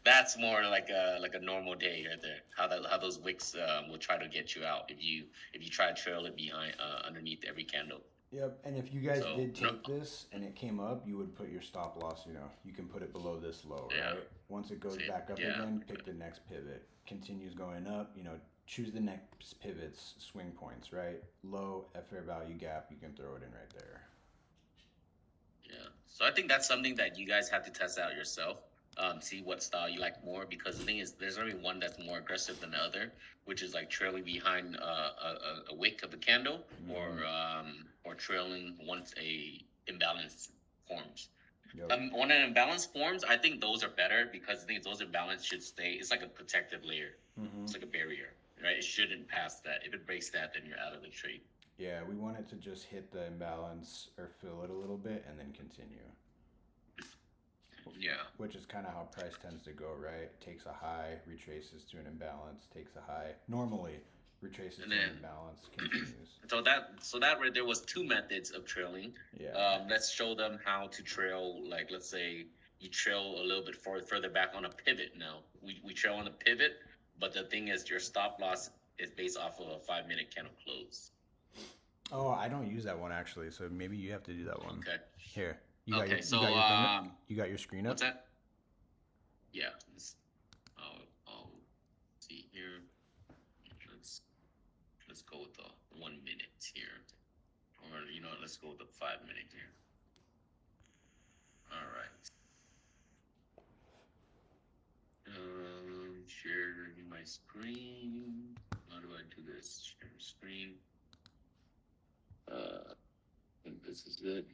that's more like a normal day right there. How those wicks will try to get you out if you try to trail it behind underneath every candle. Yep, and if you guys did take this and it came up, you would put your stop loss, you can put it below this low, right? Once it goes back up again, pick the next pivot. Continues going up, choose the next pivot's swing points, right? Low at fair value gap, you can throw it in right there. Yeah, so I think that's something that you guys have to test out yourself. See what style you like more, because the thing is, there's only one that's more aggressive than the other, which is like trailing behind a wick of a candle, or trailing once a imbalance forms. Yep. When an imbalance forms, I think those are better, because the thing is, those imbalance should stay. It's like a protective layer. Mm-hmm. It's like a barrier, right? It shouldn't pass that. If it breaks that, then you're out of the trade. Yeah, we want it to just hit the imbalance or fill it a little bit and then continue. Yeah. Which is kind of how price tends to go, right? Takes a high, retraces to an imbalance, takes a high, normally retraces to an imbalance, continues. So that right there was two methods of trailing. Yeah. Let's show them how to trail. Like, let's say you trail a little bit further back on a pivot. Now we trail on a pivot, but the thing is, your stop loss is based off of a 5 minute candle close. Oh, I don't use that one actually, so maybe you have to do that one. Okay. Here. You got your screen up? What's that? Yeah. I'll see here. Let's go with the 1 minute here, or let's go with the 5 minute here. All right. Share my screen. How do I do this? Share screen. I think this is it.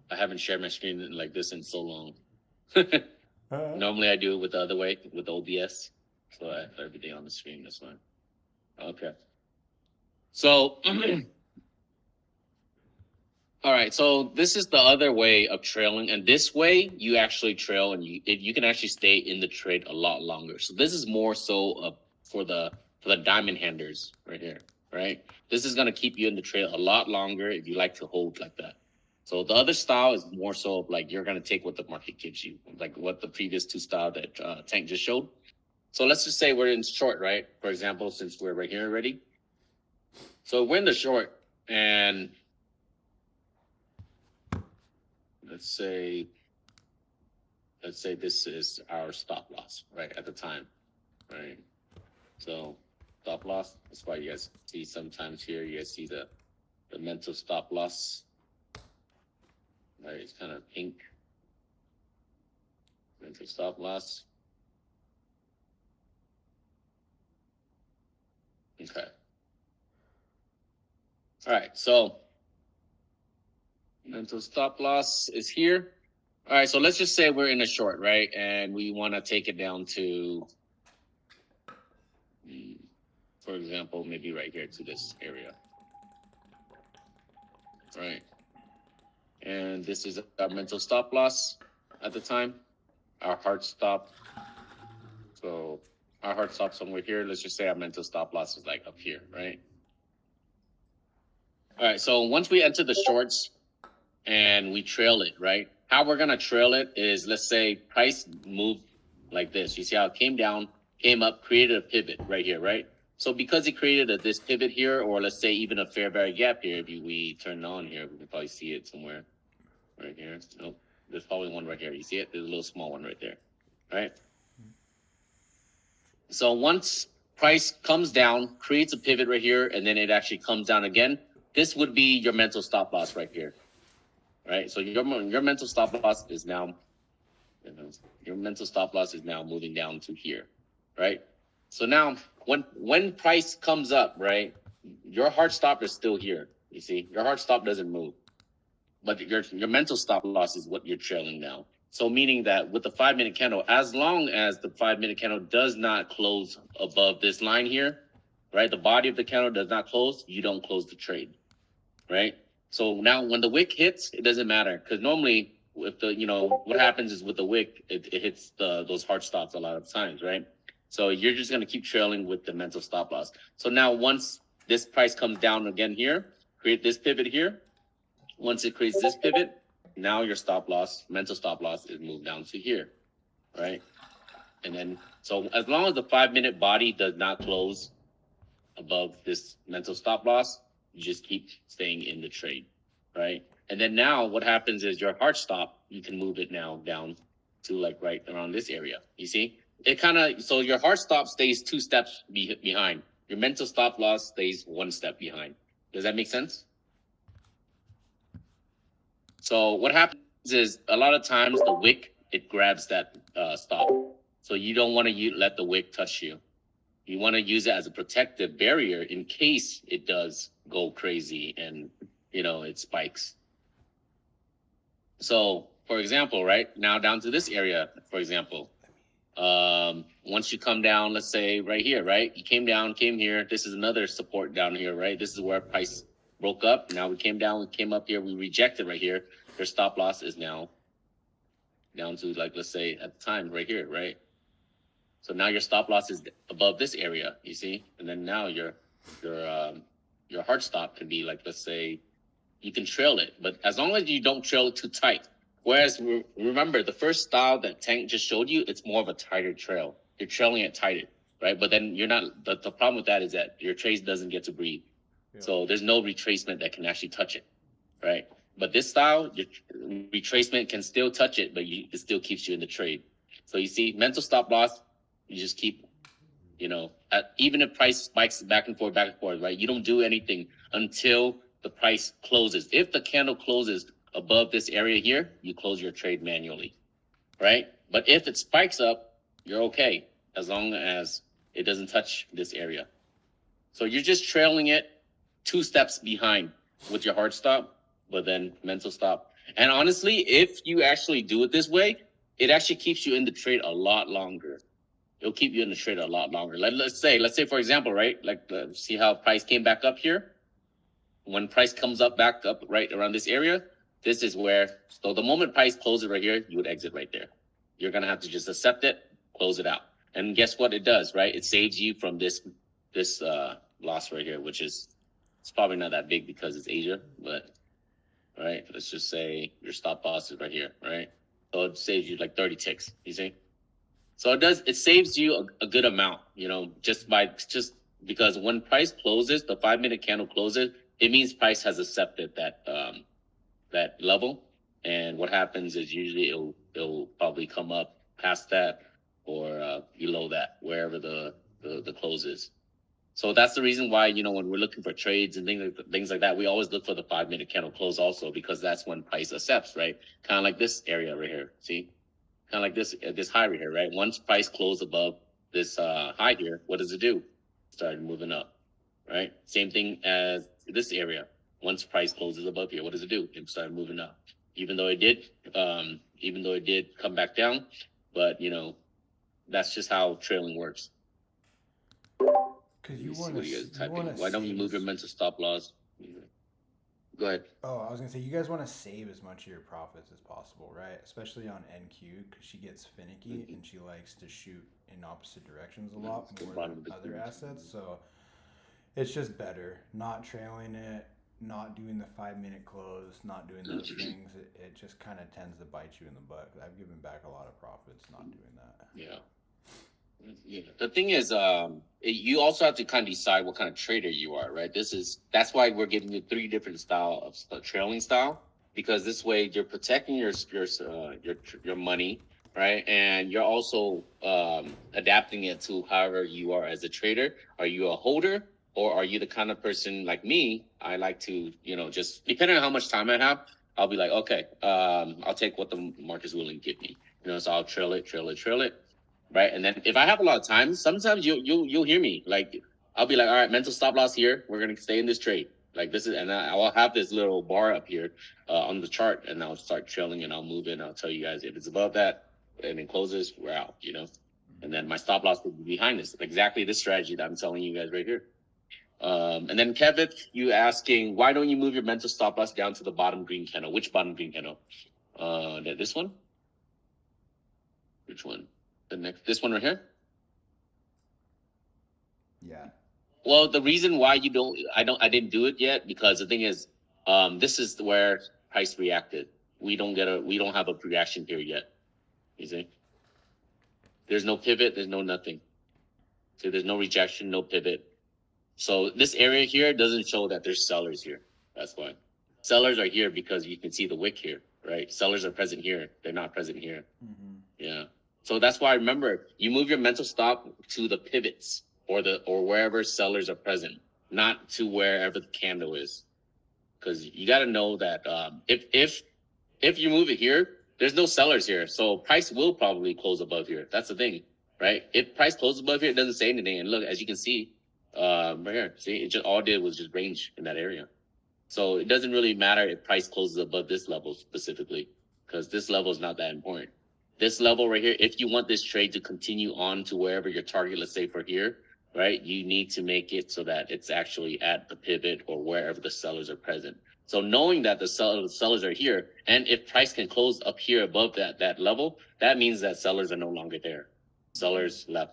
I haven't shared my screen like this in so long. Normally I do it with the other way, with OBS. So I have everything on the screen. That's fine. Okay. So, all right. So this is the other way of trailing, and this way you actually trail, and you can actually stay in the trade a lot longer. So this is more so for the diamond handers right here, right? This is gonna keep you in the trade a lot longer if you like to hold like that. So the other style is more so of like you're gonna take what the market gives you, like what the previous two style that Tank just showed. So let's just say we're in short, right? For example, since we're right here already, So we're in the short, and let's say this is our stop loss, right, at the time, right? So stop loss, that's why you guys see sometimes here, you guys see the mental stop loss, right? It's kind of pink. Mental stop loss. Okay. All right, so mental stop loss is here. All right, so let's just say we're in a short, right? And we want to take it down to, for example, maybe right here to this area, right? And this is our mental stop loss at the time, our hard stop. So our hard stop somewhere here. Let's just say our mental stop loss is like up here, right? All right, so once we enter the shorts and we trail it, right? How we're gonna trail it is, let's say price moved like this. You see how it came down, came up, created a pivot right here, right? So because it created this pivot here, or let's say even a fair value gap here, if we turn it on here, we can probably see it somewhere right here. Nope, there's probably one right here. You see it? There's a little small one right there, right? So once price comes down, creates a pivot right here, and then it actually comes down again, this would be your mental stop loss right here, right? So your mental stop loss is now, your mental stop loss is now moving down to here, right? So now when price comes up, right, your hard stop is still here. You see, your hard stop doesn't move, but your mental stop loss is what you're trailing now. So meaning that with the 5-minute candle, as long as the 5-minute candle does not close above this line here, right, the body of the candle does not close, you don't close the trade, right? So now when the wick hits, it doesn't matter, because normally if the, what happens is with the wick, it hits those hard stops a lot of times, right? So you're just going to keep trailing with the mental stop loss. So now once this price comes down again here, create this pivot here. Once it creates this pivot, now your stop loss, mental stop loss, is moved down to here, right? And then, so as long as the 5-minute body does not close above this mental stop loss, you just keep staying in the trade, right? And then now what happens is your hard stop, you can move it now down to like right around this area. You see, it kind of, so your hard stop stays 2 steps behind. Your mental stop loss stays 1 step behind. Does that make sense? So what happens is a lot of times the wick, it grabs that stop. So you don't want to let the wick touch you. You want to use it as a protective barrier in case it does go crazy and, it spikes. So, for example, right now down to this area, for example, once you come down, let's say right here, right? You came down, came here. This is another support down here, right? This is where price broke up. Now we came down, we came up here, we rejected right here. Your stop loss is now down to, like, let's say at the time right here, right? So now your stop loss is above this area, you see? And then now your hard stop can be like, let's say, you can trail it, but as long as you don't trail it too tight. Whereas remember the first style that Tank just showed you, it's more of a tighter trail. You're trailing it tighter, right? But then you're not, the problem with that is that your trace doesn't get to breathe. Yeah. So there's no retracement that can actually touch it, right? But this style, your retracement can still touch it, but it still keeps you in the trade. So you see, mental stop loss, you just keep, even if price spikes back and forth, right? You don't do anything until the price closes. If the candle closes above this area here, you close your trade manually, right? But if it spikes up, you're okay, as long as it doesn't touch this area. So you're just trailing it 2 steps behind with your hard stop, but then mental stop. And honestly, if you actually do it this way, it actually keeps you in the trade a lot longer. It'll keep you in the trade a lot longer. Let's say, for example, right? Like, see how price came back up here? When price comes back up right around this area, this is where, so the moment price closes right here, you would exit right there. You're going to have to just accept it, close it out. And guess what it does, right? It saves you from this loss right here, which is, it's probably not that big because it's Asia, but, right? Let's just say your stop loss is right here, right? So it saves you like 30 ticks, you see? So it saves you a good amount, just because when price closes, the 5-minute candle closes, it means price has accepted that level. And what happens is usually it'll probably come up past that or below that, wherever the close is. So that's the reason why, you know, when we're looking for trades and things like that, we always look for the 5-minute candle close also, because that's when price accepts, right? Kind of like this area right here. See, kind of like this high right here, right? Once price closed above this high here, what does it do? Started moving up, right? Same thing as this area. Once price closes above here, what does it do? It started moving up. Even though it did come back down, but you know, that's just how trailing works. Because Let you me see want what you guys to are typing. Why don't you move your mental stop loss? Go ahead. Oh, I was gonna say you guys want to save as much of your profits as possible, right? Especially on NQ, because she gets finicky and she likes to shoot in opposite directions a lot more than other assets. So it's just better not trailing it, not doing the 5-minute close, not doing those things. It just kind of tends to bite you in the butt. I've given back a lot of profits not doing that. Yeah. Yeah. The thing is, you also have to kind of decide what kind of trader you are, right? That's why we're giving you 3 different style of trailing style, because this way you're protecting your money, right? And you're also adapting it to however you are as a trader. Are you a holder, or are you the kind of person like me? I like to, you know, just depending on how much time I have, I'll be like, okay, I'll take what the market's willing to give me, you know, so I'll trail it. Right. And then if I have a lot of time, sometimes you'll hear me. Like I'll be like, all right, mental stop loss here. We're gonna stay in this trade. Like this is, and I'll have this little bar up here on the chart, and I'll start trailing and I'll move in. I'll tell you guys if it's above that and it closes, we're out. You know, and then my stop loss will be behind this. Exactly this strategy that I'm telling you guys right here. And then Kevin, you asking why don't you move your mental stop loss down to the bottom green candle? Which bottom green candle? This one. Which one? This one right here. Yeah. Well, the reason why I didn't do it yet, because the thing is, this is where price reacted. We don't have a reaction period yet. You see, there's no pivot, there's no nothing. So there's no rejection, no pivot. So this area here doesn't show that there's sellers here. That's why sellers are here, because you can see the wick here, right? Sellers are present here. They're not present here. Mm-hmm. Yeah. So that's why, remember, you move your mental stop to the pivots or wherever sellers are present, not to wherever the candle is. Because you got to know that if you move it here, there's no sellers here. So price will probably close above here. That's the thing, right? If price closes above here, it doesn't say anything. And look, as you can see, right here, see, it just all did was just range in that area. So it doesn't really matter if price closes above this level specifically, because this level is not that important. This level right here, if you want this trade to continue on to wherever your target, let's say for here, right, you need to make it so that it's actually at the pivot or wherever the sellers are present. So knowing that the sellers are here, and if price can close up here above that level, that means that sellers are no longer there. Sellers have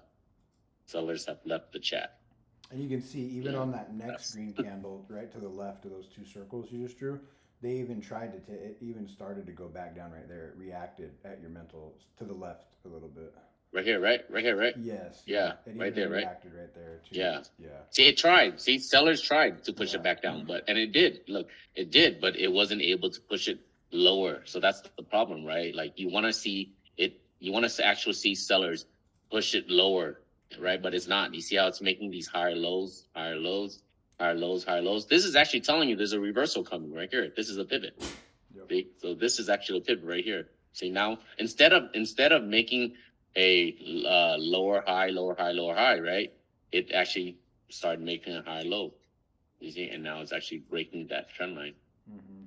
left the chat. And you can see even on that next green candle right to the left of those 2 circles you just drew, they even tried to it even started to go back down right there. It reacted at your mental to the left a little bit. Right here, right? Right here, right? Yes. Yeah, it right there, right? Reacted right there too. Yeah. Yeah. See, it tried. See, sellers tried to push it back down, and it did. Look, it did, but it wasn't able to push it lower. So that's the problem, right? Like you want to see it, you want to actually see sellers push it lower, right? But it's not. You see how it's making these higher lows, higher lows, higher lows, higher lows. This is actually telling you there's a reversal coming right here. This is a pivot. Yep. See? So this is actually a pivot right here. See, now instead of making a lower high, lower high, lower high, right? It actually started making a high low. You see, and now it's actually breaking that trend line. Mm-hmm.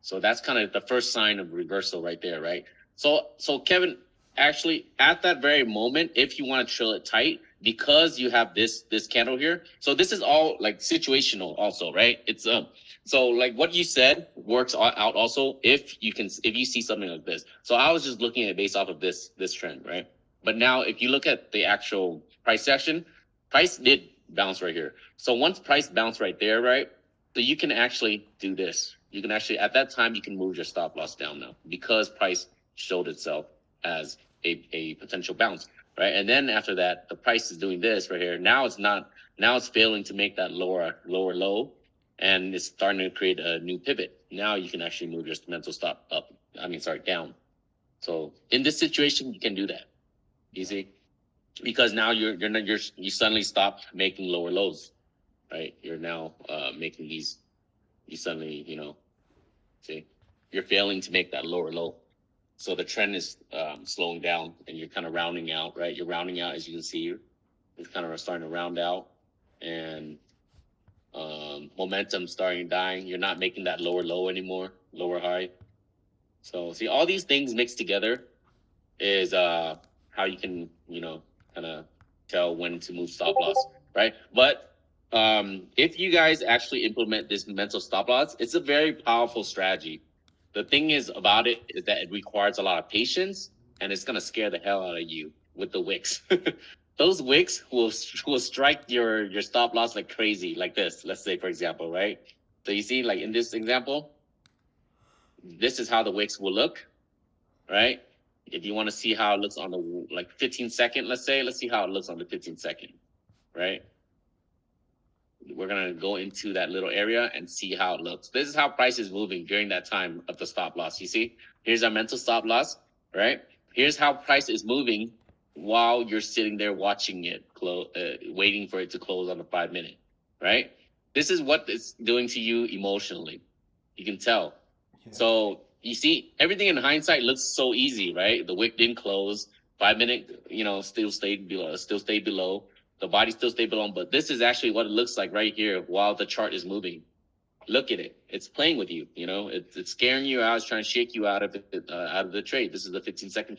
So that's kind of the first sign of reversal right there, right? So Kevin, actually at that very moment, if you want to trail it tight, because you have this candle here, so this is all like situational also, right? It's so like what you said works out also if you see something like this. So I was just looking at it based off of this trend, right? But now if you look at the actual price action, price did bounce right here. So once price bounced right there, right? So you can actually do this. You can actually, at that time, you can move your stop loss down now because price showed itself as a potential bounce, right? And then after that, the price is doing this right here. Now it's not Now it's failing to make that lower low, and it's starting to create a new pivot. Now you can actually move your mental stop up. Down. So in this situation, you can do that. You see, because now you suddenly stop making lower lows, right? You're now making these. You suddenly, see, you're failing to make that lower low. So the trend is slowing down, and you're kind of rounding out, right? You're rounding out, as you can see. It's kind of starting to round out, and momentum starting dying. You're not making that lower low anymore, lower high. So see, all these things mixed together is how you can, kind of tell when to move stop loss, right? But if you guys actually implement this mental stop loss, it's a very powerful strategy. The thing is about it is that it requires a lot of patience, and it's gonna scare the hell out of you with the wicks. Those wicks will strike your stop loss like crazy, like this. Let's say, for example, right? So you see, like in this example, this is how the wicks will look, right? If you want to see how it looks on the like 15 second, let's see how it looks on the 15 second, right? We're gonna go into that little area and see how it looks. This is how price is moving during that time of the stop loss. You see, here's our mental stop loss, right? Here's how price is moving while you're sitting there watching it close, waiting for it to close on the 5 minute, right? This is what it's doing to you emotionally. You can tell. Yeah. So you see, everything in hindsight looks so easy, right? The wick didn't close. 5 minute, still stayed below. The body still stayed below. But this is actually what it looks like right here while the chart is moving. Look at it. It's playing with you. It's scaring you out. It's trying to shake you out of it, out of the trade. This is the 15-second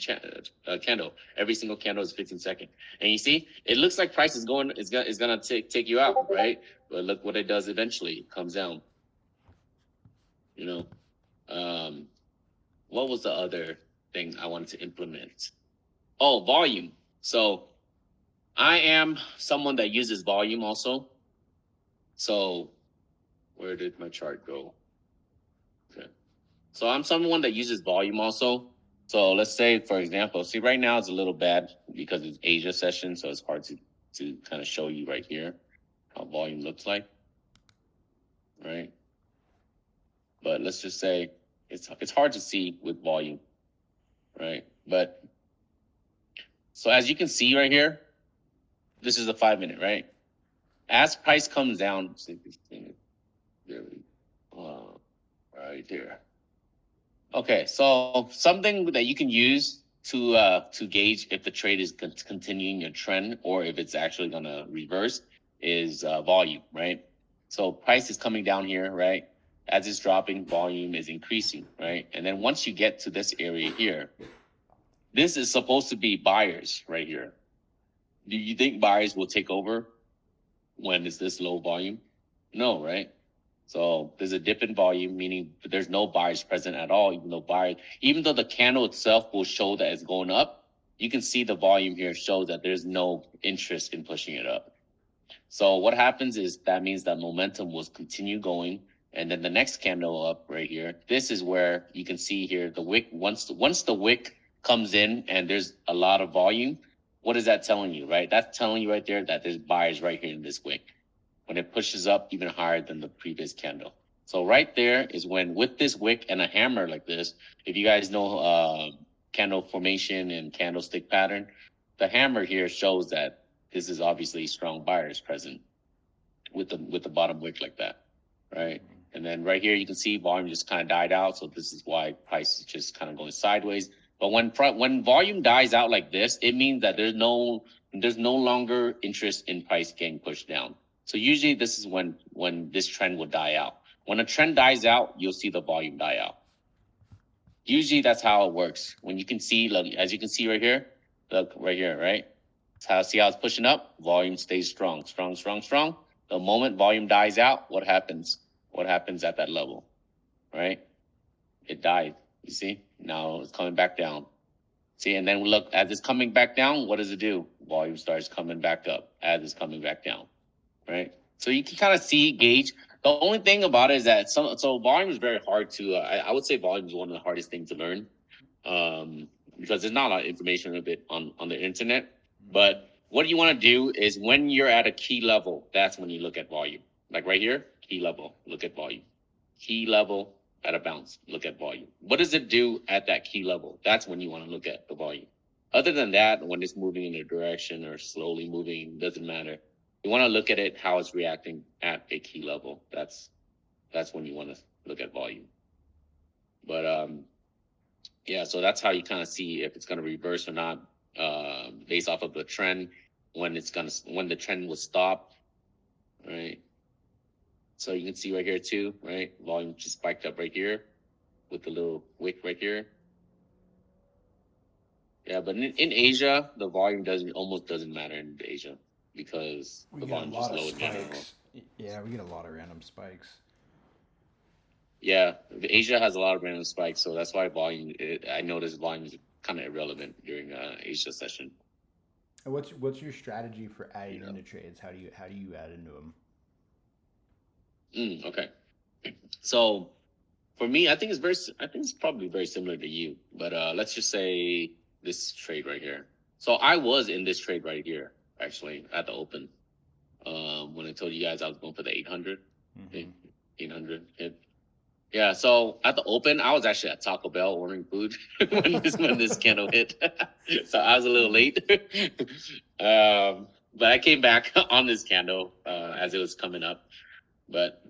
candle. Every single candle is 15 second. And you see, it looks like price is gonna take you out, right? But look what it does eventually. It comes down. What was the other thing I wanted to implement? Oh, volume. So I am someone that uses volume also. So where did my chart go? Okay. So I'm someone that uses volume also. So let's say, for example, see right now it's a little bad because it's Asia session, so it's hard to kind of show you right here how volume looks like, right? But let's just say it's hard to see with volume, right? But so as you can see right here, this is a 5 minute, right? As price comes down, right there. Okay, so something that you can use to gauge if the trade is continuing a trend or if it's actually gonna reverse is volume, right? So price is coming down here, right? As it's dropping, volume is increasing, right? And then once you get to this area here, this is supposed to be buyers right here. Do you think buyers will take over when it's this low volume? No, right? So there's a dip in volume, meaning there's no buyers present at all, even though the candle itself will show that it's going up, you can see the volume here shows that there's no interest in pushing it up. So what happens is that means that momentum will continue going. And then the next candle up right here, this is where you can see here the wick, once the wick comes in and there's a lot of volume, what is that telling you, right? That's telling you right there that there's buyers right here in this wick when it pushes up even higher than the previous candle. So right there is when with this wick and a hammer like this, if you guys know candle formation and candlestick pattern, the hammer here shows that this is obviously strong buyers present with the bottom wick like that, right? And then right here you can see volume just kind of died out, so this is why price is just kind of going sideways. But when volume dies out like this, it means that there's no longer interest in price getting pushed down. So usually this is when this trend will die out. When a trend dies out, you'll see the volume die out. Usually that's how it works. When you can see, look, as you can see right here, look right here, right? See how it's pushing up? Volume stays strong. The moment volume dies out, what happens? What happens at that level, right? It died. You see? Now it's coming back down. See, and then look, as it's coming back down, what does it do? Volume starts coming back up as it's coming back down, right? So you can kind of gauge. The only thing about it is that so volume is very hard to. I would say volume is one of the hardest things to learn, because there's not a lot of information of it on the internet. But what you want to do is when you're at a key level, that's when you look at volume. Like right here, key level, look at volume. Key level at a bounce, look at volume. What does it do at that key level? That's when you want to look at the volume. Other than that, when it's moving in a direction or slowly moving, doesn't matter. You want to look at it how it's reacting at a key level. That's when you want to look at volume. But yeah, so that's how you kind of see if it's going to reverse or not, based off of the trend when the trend will stop, right? So you can see right here too, right? Volume just spiked up right here with the little wick right here. Yeah, but in Asia, the volume almost doesn't matter in Asia because We the get a volume lot just of low in general. spikes. Yeah, we get a lot of random spikes. Yeah, Asia has a lot of random spikes, so that's why I noticed volume is kind of irrelevant during Asia session. And what's your strategy for adding Yeah. into trades? How do you add into them? Okay. So for me, I think it's probably very similar to you. But let's just say this trade right here. So I was in this trade right here, actually, at the open. When I told you guys I was going for the 800, Mm-hmm. 800 hit. Yeah, so at the open, I was actually at Taco Bell ordering food when this candle hit. So I was a little late. But I came back on this candle as it was coming up. But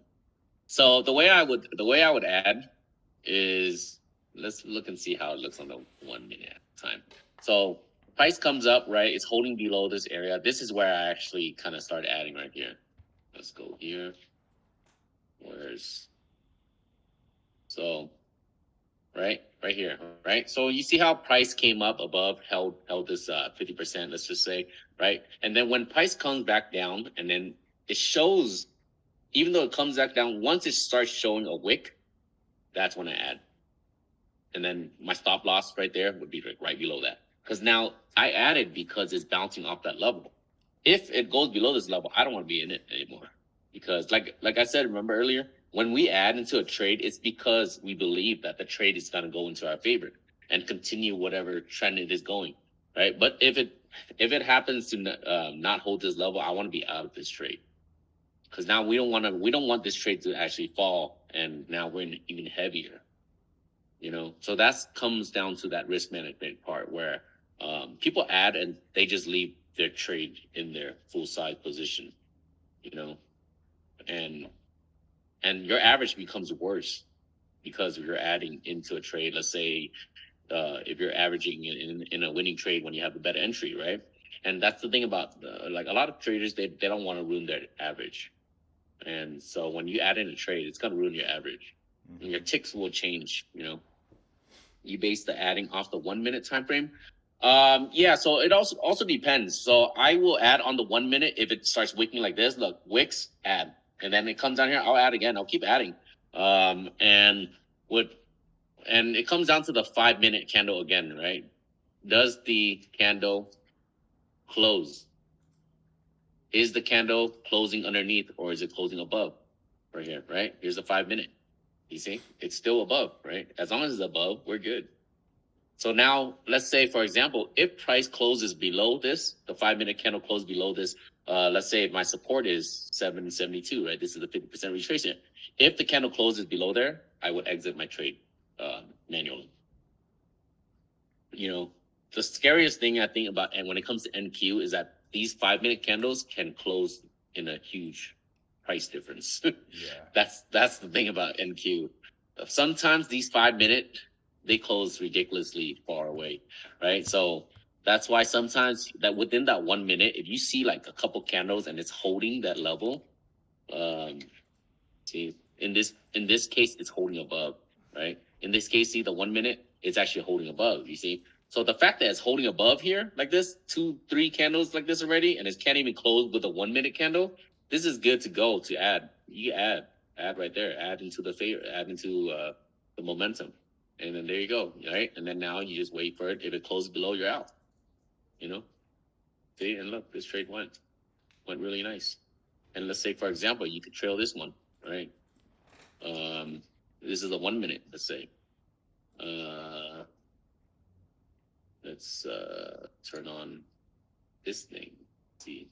so the way I would add is, let's look and see how it looks on the 1 minute time. So price comes up, right? It's holding below this area. This is where I actually kind of started adding right here. Let's go here. So right here, right? So you see how price came up above, held this 50%, let's just say, right? And then when price comes back down, and then it shows, even though it comes back down, once it starts showing a wick, that's when I add. And then my stop loss right there would be right below that. Because now I added because it's bouncing off that level. If it goes below this level, I don't want to be in it anymore. Because like I said, remember earlier, when we add into a trade, it's because we believe that the trade is going to go into our favor and continue whatever trend it is going, right? But if it happens to not hold this level, I want to be out of this trade. Because now we don't want this trade to actually fall, and now we're in even heavier. So that comes down to that risk management part where people add and they just leave their trade in their full size position, and your average becomes worse because you're adding into a trade. Let's say if you're averaging in a winning trade when you have a better entry, right? And that's the thing about like a lot of traders, they don't want to ruin their average, and so when you add in a trade, it's going to ruin your average. Mm-hmm. And your ticks will change. You base the adding off the 1 minute time frame. Yeah, so it also depends. So I will add on the 1 minute if it starts wicking like this. Look, wicks, add, and then it comes down here. I'll add again. I'll keep adding. And it comes down to the 5 minute candle again, right? Does the candle close? Is the candle closing underneath or is it closing above? Right here, right? Here's the 5 minute. You see, it's still above, right? As long as it's above, we're good. So now, let's say, for example, if price closes below this, the 5 minute candle closes below this, let's say if my support is 772, right? This is the 50% retracement. If the candle closes below there, I would exit my trade manually. The scariest thing I think about, and when it comes to NQ, is that these 5 minute candles can close in a huge price difference. Yeah. That's the thing about NQ. Sometimes these 5 minute, they close ridiculously far away, right? So that's why sometimes that within that 1 minute, if you see like a couple candles and it's holding that level, see, in this case, it's holding above, right? In this case, see the 1 minute, it's actually holding above, you see? So the fact that it's holding above here like this, 2-3 candles like this already, and it can't even close with a 1 minute candle, this is good to go to add. You add right there, add into the momentum. And then there you go, right? And then now you just wait for it. If it closes below, you're out, See, and look, this trade went really nice. And let's say, for example, you could trail this one, right? This is a 1 minute, let's say. Let's turn on this thing. see,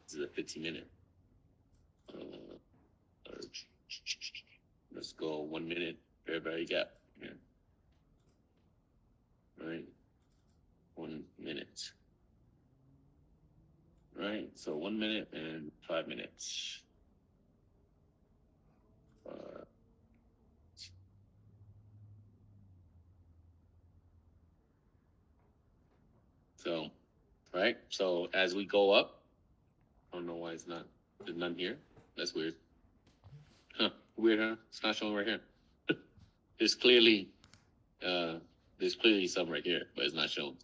this is a 15-minute. Let's go 1 minute. Everybody got here. Right, 1 minute. Right, so 1 minute and 5 minutes. So, right, so as we go up, I don't know why there's none here. That's weird. Huh, weird, huh? It's not showing right here. There's clearly some right here, but it's not shown.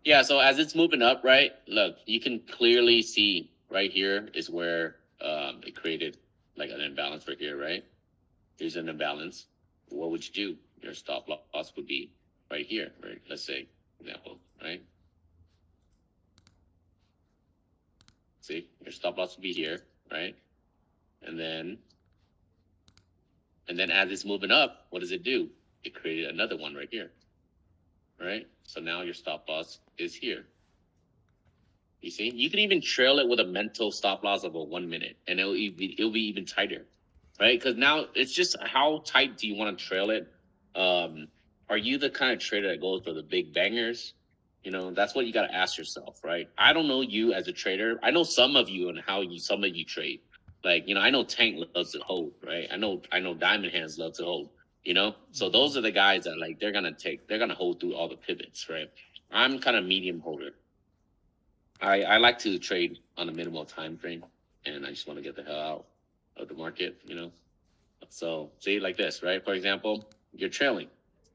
Yeah, so as it's moving up, right, look, you can clearly see right here is where it created like an imbalance right here, right? Here's an imbalance. What would you do? Your stop loss would be right here, right? Let's say, example, right? See, your stop loss would be here, right? And then as it's moving up, what does it do? It created another one right here, right? So now your stop loss is here. You see, you can even trail it with a mental stop loss of a 1 minute, and it'll be even tighter, right? Because now it's just how tight do you want to trail it? Are you the kind of trader that goes for the big bangers? You know, that's what you got to ask yourself, right? I don't know you as a trader. I know some of you and how some of you trade. Like, you know, I know Tank loves to hold, right? I know Diamond Hands love to hold. You know, so those are the guys that like they're gonna hold through all the pivots, right? I'm kind of medium holder. I like to trade on a minimal time frame, and I just want to get the hell out of the market, you know. So see, like this, right? For example, you're trailing.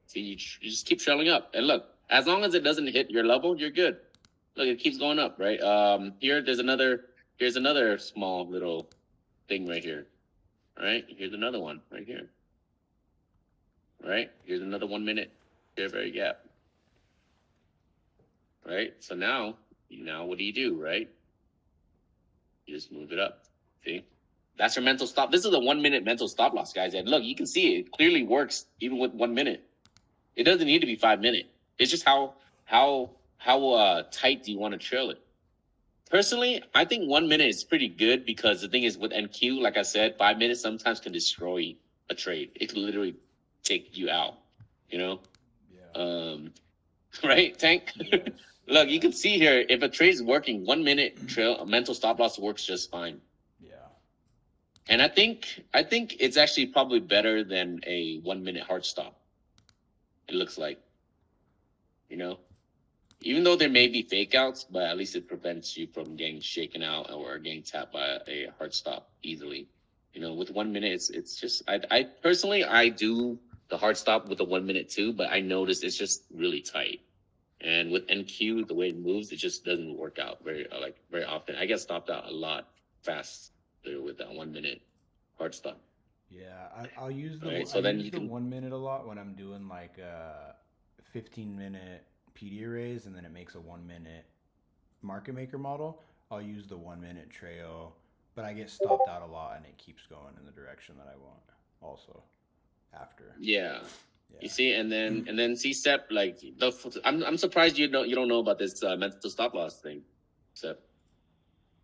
See, you just keep trailing up, and look, as long as it doesn't hit your level, you're good. Look, it keeps going up, right? Here's another small little thing right here. All right, here's another one right here. Right, here's another 1 minute fair value gap. Right, so now what do? Right, you just move it up. See, that's your mental stop. This is a 1 minute mental stop loss, guys. And look, you can see it clearly works even with 1 minute. It doesn't need to be 5 minutes. It's just how tight do you want to trail it? Personally, I think 1 minute is pretty good because the thing is with NQ, like I said, 5 minutes sometimes can destroy a trade. It can literally take you out. You know. Yeah. Right, Tank? Yes. Look, you can see here, if a trade is working, 1 minute trail, a mental stop loss works just fine. Yeah. And I think it's actually probably better than a 1 minute hard stop. It looks like, you know, even though there may be fake outs, but at least it prevents you from getting shaken out or getting tapped by a hard stop easily. You know, with 1 minute, it's just, I personally, I do the hard stop with the 1 minute too, but I noticed it's just really tight. And with NQ, the way it moves, it just doesn't work out very often. I get stopped out a lot faster with that 1 minute hard stop. Yeah, I'll use the right, so then you can 1 minute a lot when I'm doing like a 15-minute PD arrays, and then it makes a 1 minute market maker model. I'll use the 1 minute trail, but I get stopped out a lot, and it keeps going in the direction that I want. Also, after. Yeah. You see, and then see, Sep, like I'm surprised you don't know about this mental stop loss thing, Sep.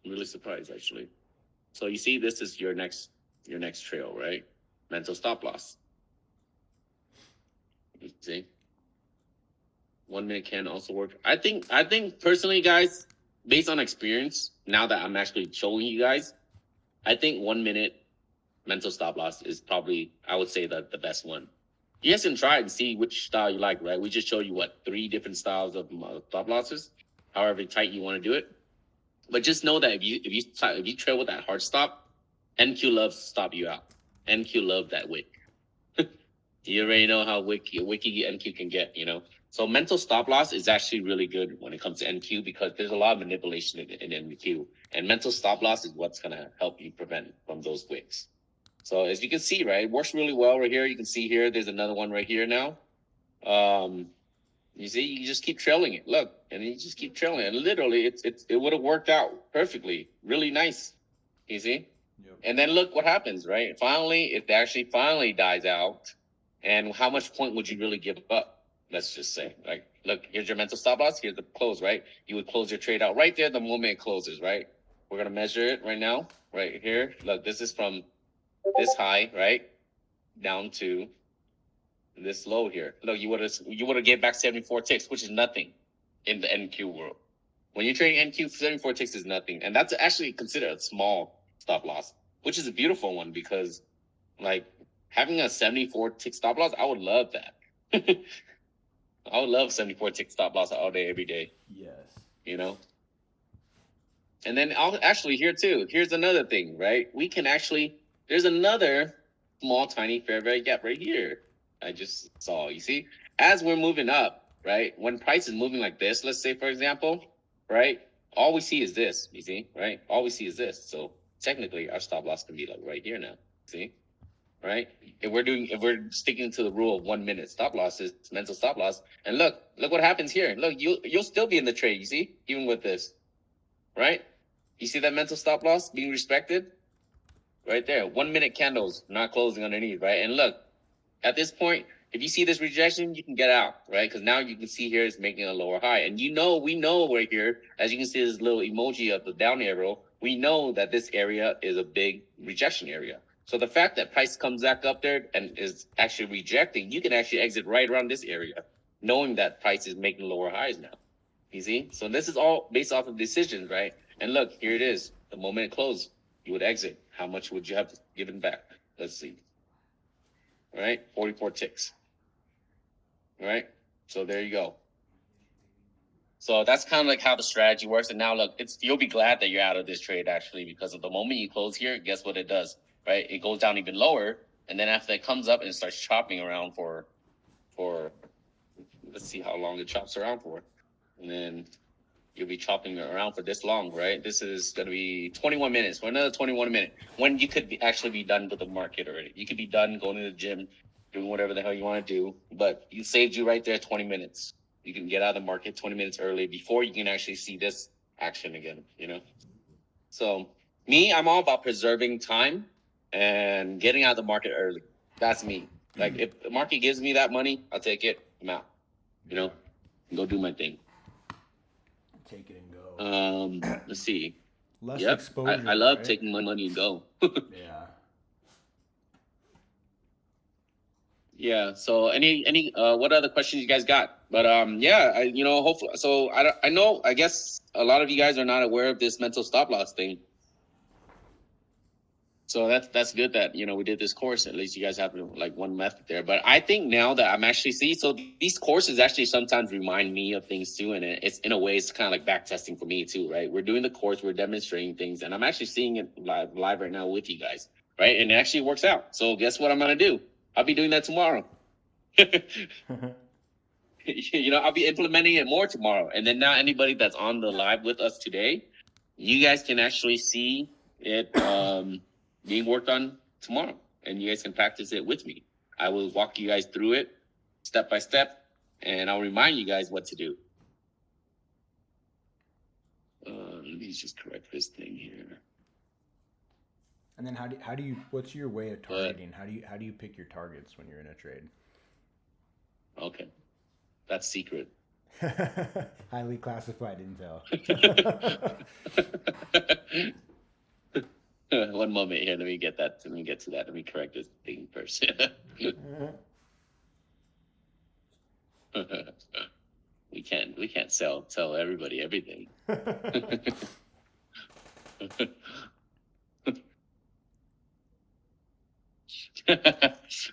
I'm really surprised actually. So you see, this is your next trail, right? Mental stop loss. You see, 1 minute can also work. I think personally, guys, based on experience, now that I'm actually showing you guys, I think 1 minute mental stop loss is probably, I would say, the best one. You guys can try and see which style you like, right? We just showed you 3 different styles of stop losses, however tight you want to do it. But just know that if you trail with that hard stop, NQ loves to stop you out. NQ love that wick. You already know how wicky NQ can get, you know. So mental stop loss is actually really good when it comes to NQ because there's a lot of manipulation in NQ, and mental stop loss is what's gonna help you prevent from those wicks. So as you can see, right, it works really well right here. You can see here, there's another one right here now. You see, you just keep trailing it. Look, and you just keep trailing it. And literally, it would have worked out perfectly. Really nice. You see? Yep. And then look what happens, right? Finally, it actually finally dies out. And how much point would you really give up? let's just say, like, look, here's your mental stop loss. Here's the close, right? You would close your trade out right there the moment it closes, right? We're gonna measure it right now, right here. Look, this is from this high, right, down to this low here. Look, you would have gave back 74 ticks, which is nothing in the NQ world. When you're trading NQ, 74 ticks is nothing, and that's actually considered a small stop loss, which is a beautiful one because, like, having a 74 tick stop loss, I would love that. I would love 74 tick stop loss all day, every day. Yes. You know. And then I'll actually here too. Here's another thing, right? We can actually. There's another small, tiny fair value gap right here. I just saw. You see, as we're moving up, right? When price is moving like this, let's say for example, right? All we see is this. You see, right? All we see is this. So technically, our stop loss can be like right here now. See, right? If we're sticking to the rule of 1 minute stop losses, mental stop loss, and look what happens here. Look, you'll still be in the trade. You see, even with this, right? You see that mental stop loss being respected? Right there. 1 minute candles not closing underneath, right? And look, at this point, if you see this rejection, you can get out, right? Because now you can see here it's making a lower high. And we know right here, as you can see this little emoji of the down arrow, we know that this area is a big rejection area. So the fact that price comes back up there and is actually rejecting, you can actually exit right around this area, knowing that price is making lower highs now. You see? So this is all based off of decisions, right? And look, here it is. The moment it closed, you would exit. How much would you have given back? Let's see. All right, 44 ticks. All right, so there you go. So that's kind of like how the strategy works. And now look, you'll be glad that you're out of this trade actually, because of the moment you close here, guess what it does, right? It goes down even lower, and then after it comes up and starts chopping around for let's see how long it chops around for, and then you'll be chopping around for this long, right? This is going to be 21 minutes, for another 21 minutes, when you could actually be done with the market already. You could be done going to the gym, doing whatever the hell you want to do, but you saved you right there 20 minutes. You can get out of the market 20 minutes early before you can actually see this action again, you know? So me, I'm all about preserving time and getting out of the market early. That's me. Like, if the market gives me that money, I'll take it. I'm out, you know, go do my thing. Take it and go. Let's see. Less Yep, exposure. I love right? taking my money and go. Yeah. Yeah. So any what other questions you guys got? But yeah, hopefully. So I know. I guess a lot of you guys are not aware of this mental stop loss thing. So that's good that we did this course. At least you guys have like one method there. But I think now that I'm actually so these courses actually sometimes remind me of things too, and it's in a way it's kind of like back testing for me too, right? We're doing the course, we're demonstrating things, and I'm actually seeing it live right now with you guys, right? And it actually works out. So guess what I'm gonna do? I'll be doing that tomorrow. I'll be implementing it more tomorrow, and then now anybody that's on the live with us today, you guys can actually see it being worked on tomorrow, and you guys can practice it with me. I will walk you guys through it step by step, and I'll remind you guys what to do. Let me just correct this thing here. And then how do you what's your way of targeting? How do you pick your targets when you're in a trade? Okay, that's secret. Highly classified intel. One moment here. Let me get that. Let me get to that. Let me correct this thing first. We can't tell everybody everything. All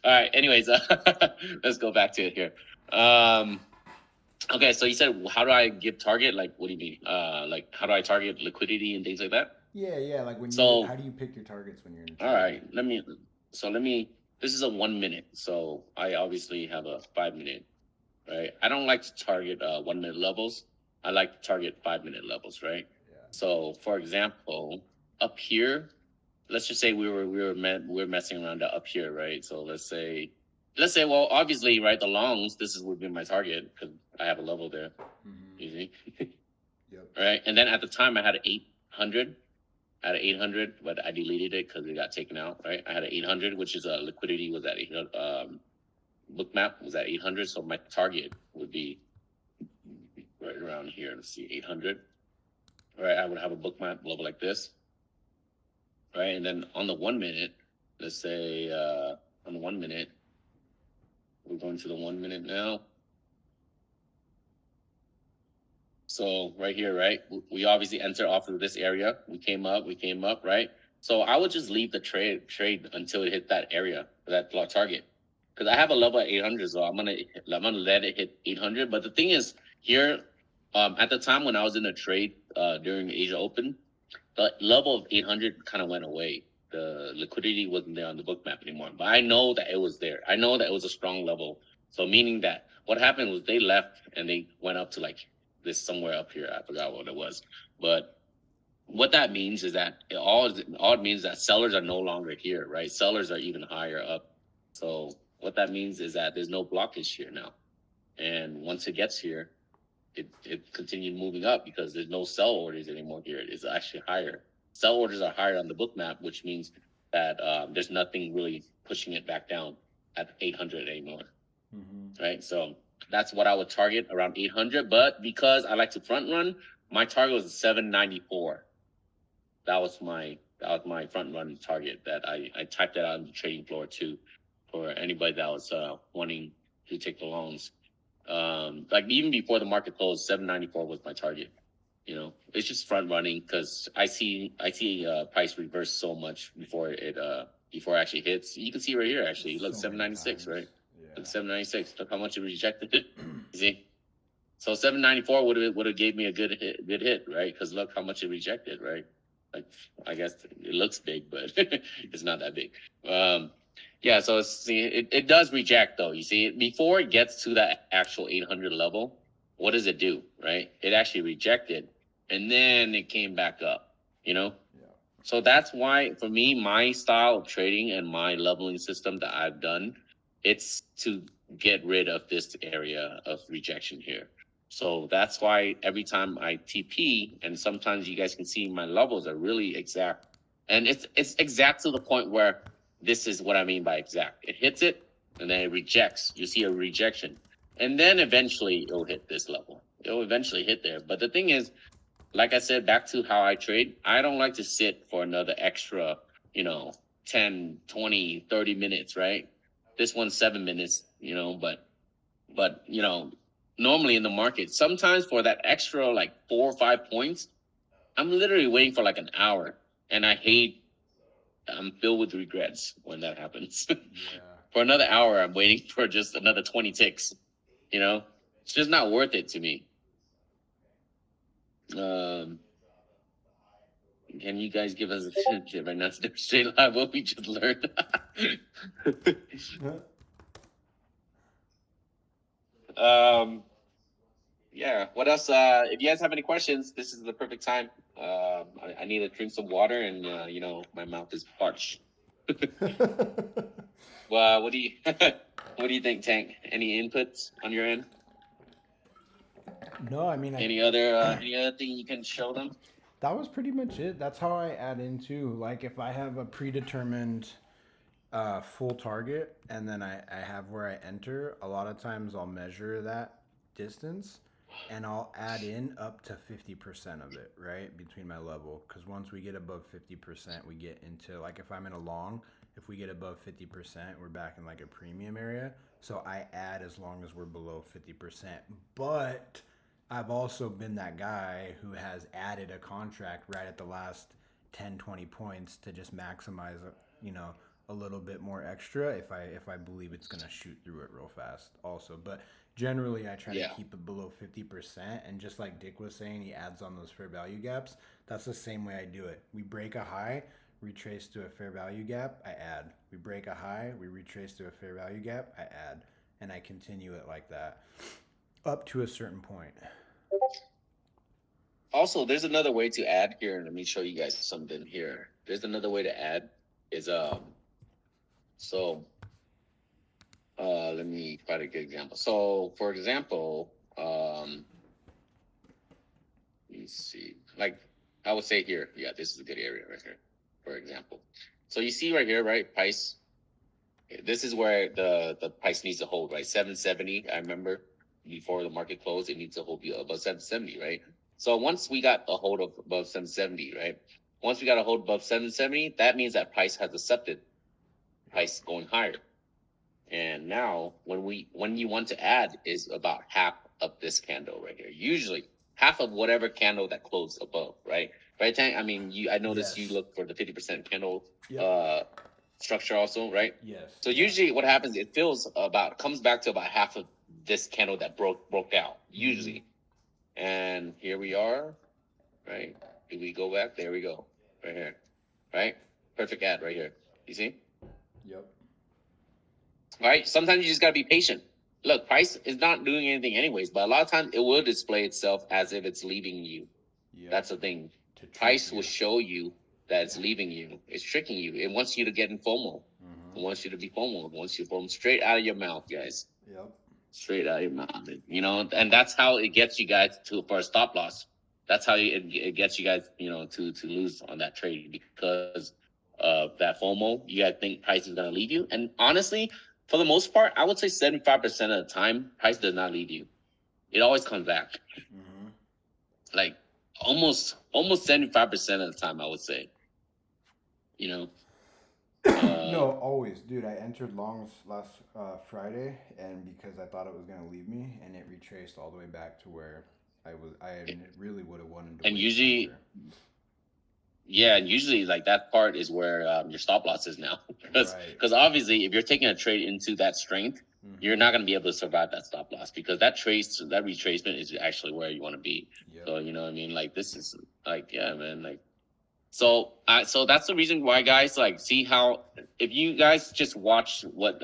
right. Anyways, let's go back to it here. Okay. So you said, how do I give target? Like, what do you mean? Like, how do I target liquidity and things like that? Yeah. Like how do you pick your targets when you're in a trade? All right. Let me. This is a 1 minute, so I obviously have a 5 minute. Right. I don't like to target 1 minute levels. I like to target 5 minute levels. Right. Yeah. So, for example, up here, let's just say we're messing around up here, right? So let's say, well, obviously, right, the longs, this would be my target because I have a level there. Mm-hmm. Easy. Yep. Right, and then at the time I had an 800. I had an 800, but I deleted it because it got taken out. Right, I had an 800, which is liquidity was at 800. book map was at 800, so my target would be right around here. Let's see, 800. Right, I would have a book map level like this. Right, and then on the 1 minute, let's say on the 1 minute, we're going to the 1 minute now. So right here, right, we obviously enter off of this area. We came up, right? So I would just leave the trade until it hit that area, that target. Because I have a level at 800, so I'm gonna let it hit 800. But the thing is, here, at the time when I was in a trade during Asia Open, the level of 800 kind of went away. The liquidity wasn't there on the book map anymore. But I know that it was there. I know that it was a strong level. So meaning that what happened was they left and they went up to like this somewhere up here. I forgot what it was. But what that means is that it means that sellers are no longer here, right? Sellers are even higher up. So what that means is that there's no blockage here now. And once it gets here, it continued moving up because there's no sell orders anymore here. It's actually higher. Sell orders are higher on the book map, which means that there's nothing really pushing it back down at 800 anymore. Right? So that's what I would target, around 800. But because I like to front run, my target was 794. That was my front run target that I typed that out on the trading floor too, for anybody that was wanting to take the loans. Like even before the market closed, 794 was my target. You know, it's just front running because I see price reverse so much before it actually hits. You can see right here actually. Look, So 796, right? Yeah. Look, 796. Look how much it rejected it. You see? So 794 would have gave me a good hit, right? Because look how much it rejected, right? Like I guess it looks big, but it's not that big. Yeah, so see, it does reject though. You see, before it gets to that actual 800 level, what does it do, right? It actually rejected, and then it came back up. You know, Yeah. so that's why for me, my style of trading and my leveling system that I've done, it's to get rid of this area of rejection here. So that's why every time I TP, and sometimes you guys can see my levels are really exact, and it's exact to the point where this is what I mean by exact. It hits it, and then it rejects. You see a rejection, and then eventually it'll hit this level. It'll eventually hit there. But the thing is, like I said, back to how I trade, I don't like to sit for another extra, 10, 20, 30 minutes, right? This one's 7 minutes, but normally in the market, sometimes for that extra like 4 or 5 points, I'm literally waiting for like an hour, and I'm filled with regrets when that happens. Yeah. For another hour, I'm waiting for just another 20 ticks, it's just not worth it to me. Can you guys give us a shit right now? Straight live what we just learned. Yeah. What else? If you guys have any questions, this is the perfect time. I need to drink some water, and my mouth is parched. Well, what do you what do you think, Tank? Any inputs on your end? No, I mean, Any other thing you can show them? that was pretty much it. That's how I add into, like, if I have a predetermined full target and then I have where I enter, a lot of times I'll measure that distance and I'll add in up to 50% of it, right, between my level. Because once we get above 50%, we get into, like, if I'm in a long, if we get above 50%, we're back in like a premium area. So I add as long as we're below 50%. But I've also been that guy who has added a contract right at the last 10, 20 points to just maximize, a little bit more extra if I believe it's going to shoot through it real fast also. But generally I try to keep it below 50%, and just like Dick was saying, he adds on those fair value gaps. That's the same way I do it. We break a high, retrace to a fair value gap, I add. We break a high, we retrace to a fair value gap, I add. And I continue it like that up to a certain point. Also, there's another way to add here. Let me show you guys something here. There's another way to add is let me try to get an example. So for example, let me see. Like I would say here, yeah, this is a good area right here, for example. So you see right here, right? Price this is where the price needs to hold, right? 770. I remember before the market closed, it needs to hold above 770, right? So once we got a hold of above 770, right? Once we got a hold above 770, that means that price has accepted price going higher. And now when you want to add is about half of this candle right here. Usually half of whatever candle that closed above, right? Right, Tank? I mean, I noticed Yes. you look for the 50% candle Yep. structure also, right? Yes. So yeah. usually what happens, it comes back to about half of this candle that broke out, usually. And here we are, right? If we go back, there we go. Right here. Right? Perfect ad right here. You see? Yep. Right? Sometimes you just gotta be patient. Look, price is not doing anything anyways, but a lot of times it will display itself as if it's leaving you. Yep. That's the thing. To trick Price you. will show you that it's leaving you. It's tricking you. It wants you to get in FOMO. It wants you to be FOMO. It wants you to FOMO straight out of your mouth, guys. Yep. Straight out of your mouth. You know, and that's how it gets you guys for a stop loss. That's how it gets you guys, to lose on that trade because of that FOMO. You guys think price is gonna leave you, and honestly, for the most part, I would say 75% of the time, price does not leave you. It always comes back. Like almost 75% of the time, I would say. You know. No, always, dude. I entered longs last Friday, and because I thought it was gonna leave me, and it retraced all the way back to where I really would have wanted to. And wait usually, after. yeah, and usually like that part is where your stop loss is now, because obviously if you're taking a trade into that strength, you're not going to be able to survive that stop loss because that retracement is actually where you want to be. Yep. So you know what I mean, like this is like, yeah, man, like so that's the reason why, guys, like, see how if you guys just watch what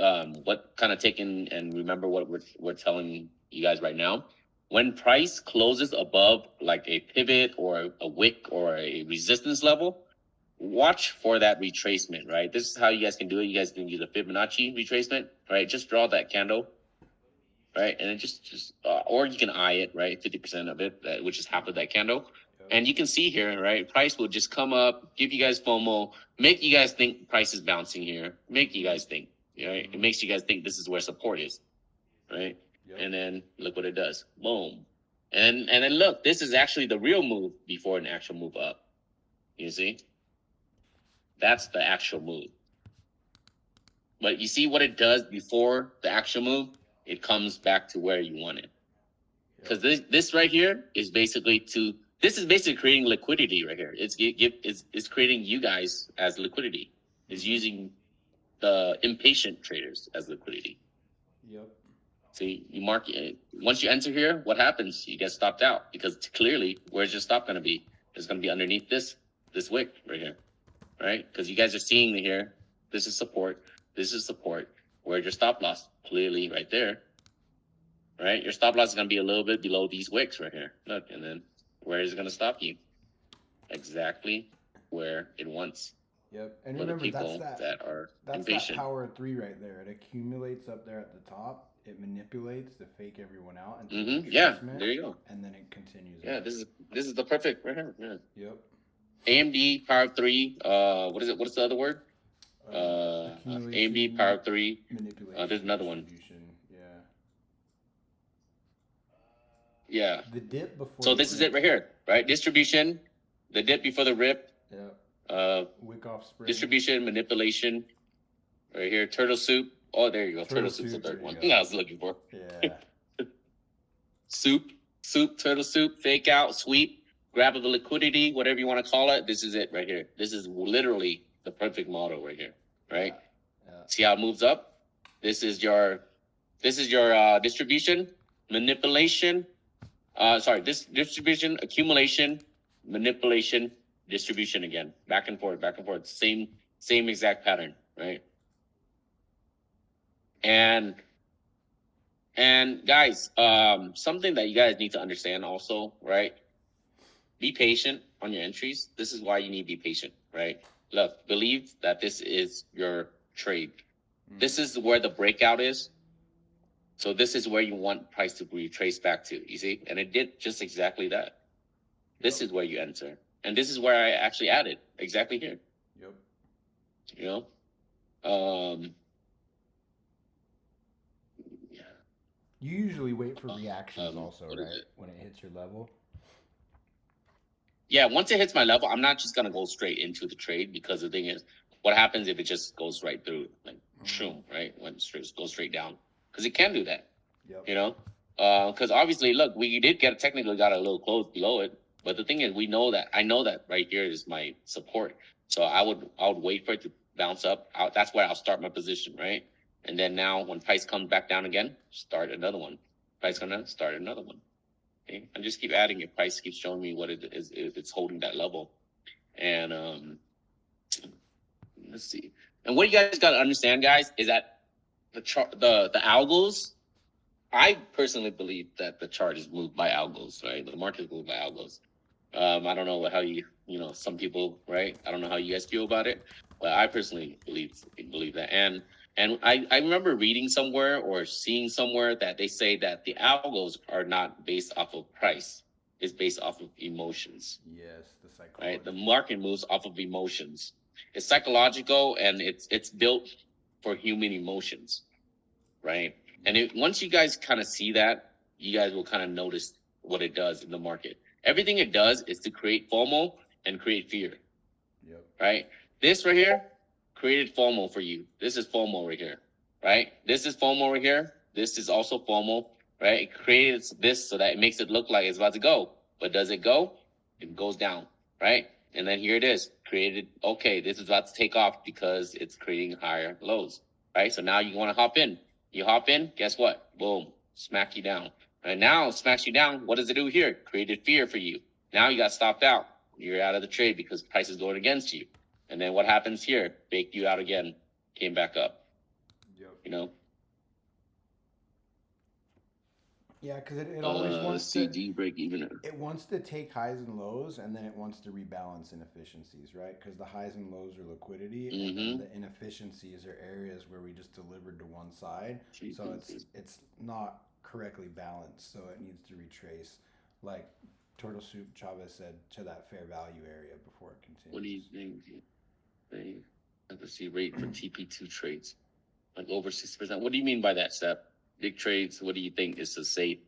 kind of taken and remember what we're telling you guys right now. When price closes above like a pivot or a wick or a resistance level, watch for that retracement, right? This is how you guys can do it. You guys can use a Fibonacci retracement, right? Just draw that candle, right? And then or you can eye it, right? 50% of it, which is half of that candle. And you can see here, right? Price will just come up, give you guys FOMO, make you guys think price is bouncing here, make you guys think, right? It makes you guys think this is where support is, right? Yep. And then look what it does. Boom. And then look, this is actually the real move before an actual move up. You see? That's the actual move. But you see what it does before the actual move? It comes back to where you want it. Because this right here is basically creating liquidity right here. It's creating you guys as liquidity. It's using the impatient traders as liquidity. Yep. See, you mark it. Once you enter here, what happens? You get stopped out because clearly, where's your stop going to be? It's going to be underneath this wick right here, right? Because you guys are seeing here. This is support. This is support. Where's your stop loss? Clearly, right there. Right, your stop loss is going to be a little bit below these wicks right here. Look, and then where is it going to stop you? Exactly where it wants. Yep, and remember that's impatient. That power of 3 right there. It accumulates up there at the top. It manipulates to fake everyone out. And yeah, there you go. And then it continues. Yeah, this is the perfect right here. Yeah. Yep. AMD power 3. What is it? What's the other word? AMD power 3. Manipulation. There's another one. Yeah. Yeah. The dip before. So this is it right here, right? Distribution, the dip before the rip. Yeah. Wick off spring. Distribution, manipulation. Right here, turtle soup. Oh, there you go. Turtle soup's the third one. I was looking for. Yeah. soup, turtle soup, fake out, sweep, grab of the liquidity, whatever you want to call it. This is it right here. This is literally the perfect model right here, right? Yeah. See how it moves up? This is your distribution, manipulation. This distribution, accumulation, manipulation, distribution again, back and forth, same exact pattern, right? And guys, something that you guys need to understand also, right? Be patient on your entries. This is why you need to be patient, right? Look, believe that this is your trade. This is where the breakout is. So this is where you want price to retrace back to, you see? And it did just exactly that. This is where you enter. And this is where I actually added, exactly here. Yep. You know? You usually wait for reactions also, what is right? it? When it hits your level. Yeah, once it hits my level, I'm not just gonna go straight into the trade because the thing is, what happens if it just goes right through, like, shoom, right? When it goes straight down, because it can do that, Yep. you know. Because obviously, look, we did get technically got a little close below it, but the thing is, I know that right here is my support, so I would wait for it to bounce up. That's where I'll start my position, right? And then now, when price comes back down again, start another one. Price comes down, start another one. Okay? And just keep adding it. Price keeps showing me what it is if it's holding that level. And let's see. And what you guys got to understand, guys, is that the chart, the algos. I personally believe that the chart is moved by algos, right? The market is moved by algos. I don't know how some people, right? I don't know how you guys feel about it, but I personally believe that. And I remember reading somewhere or seeing somewhere that they say that the algos are not based off of price; it's based off of emotions, Yes, the psychology. right? The market moves off of emotions. It's psychological, and it's built for human emotions, right? And once you guys kind of see that, you guys will kind of notice what it does in the market. Everything it does is to create FOMO and create fear. Yep. Right? This right here created FOMO for you. This is FOMO right here. Right? This is FOMO right here. This is also FOMO. Right? It created this so that it makes it look like it's about to go. But does it go? It goes down. Right? And then here it is. Created, okay, this is about to take off because it's creating higher lows. Right? So now you want to hop in. You hop in, guess what? Boom. Smack you down. Right now, it smacks you down. What does it do here? Created fear for you. Now you got stopped out. You're out of the trade because price is going against you. And then what happens here? Baked you out again. Came back up. Yep. You know? Yeah, because it always wants CD break even. It wants to take highs and lows, and then it wants to rebalance inefficiencies, right? Because the highs and lows are liquidity, and then the inefficiencies are areas where we just delivered to one side. So it's not correctly balanced, so it needs to retrace, like Turtle Soup Chavez said, to that fair value area before it continues. What do you think? Accuracy rate for TP2 trades, like over 60%. What do you mean by that, Seth? DickTrades, what do you think is the safe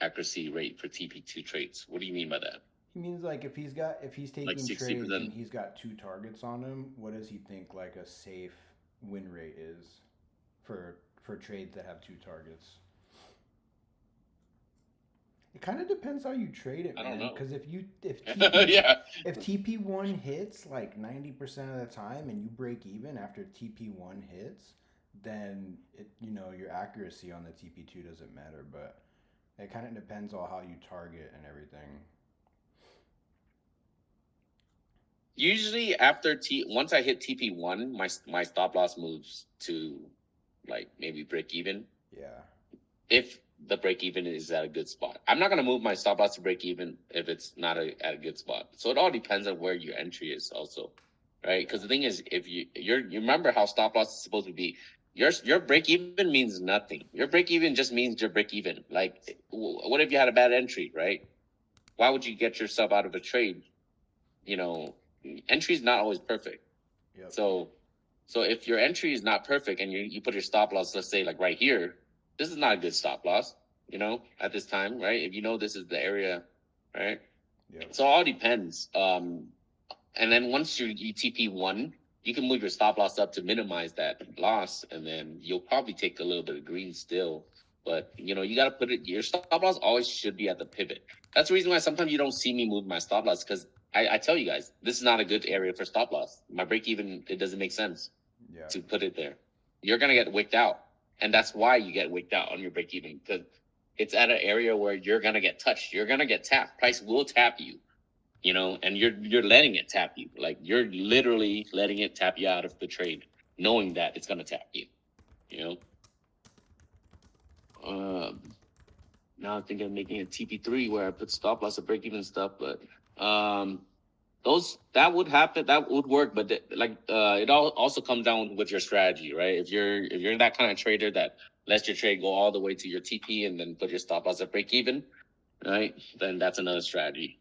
accuracy rate for TP2 trades? What do you mean by that? He means like if he's taking Like 60%. trades and he's got 2 targets on him, what does he think like a safe win rate is for trades that have 2 targets? It kind of depends how you trade it, man. I don't know. Because if TP1 hits like 90% of the time and you break even after TP1 hits, then your accuracy on the TP2 doesn't matter. But it kind of depends on how you target and everything. Usually after once I hit TP1, my stop loss moves to like maybe break even. Yeah. If the break even is at a good spot. I'm not gonna move my stop loss to break even if it's not at a good spot. So it all depends on where your entry is also. Right? Because the thing is, if you remember how stop loss is supposed to be. Your break even means nothing. Your break even just means your break even. Like, what if you had a bad entry, right? Why would you get yourself out of a trade? Entry is not always perfect. Yep. So if your entry is not perfect and you put your stop loss, let's say like right here, this is not a good stop loss. At this time, right? If this is the area, right? Yep. So it all depends. And then once you TP1, you can move your stop loss up to minimize that loss, and then you'll probably take a little bit of green still. But you got to put it. Your stop loss always should be at the pivot. That's the reason why sometimes you don't see me move my stop loss, because I tell you guys, this is not a good area for stop loss. My break even, it doesn't make sense to put it there. You're gonna get wicked out, and that's why you get wicked out on your break even, because it's at an area where you're gonna get touched. You're gonna get tapped. Price will tap you. And you're letting it tap you. Like, you're literally letting it tap you out of the trade, knowing that it's gonna tap you. Now I think I'm making a TP3 where I put stop loss and break even stuff, but that would happen. That would work, but it also comes down with your strategy, right? If you're that kind of trader that lets your trade go all the way to your TP and then put your stop loss at break even, right? Then that's another strategy.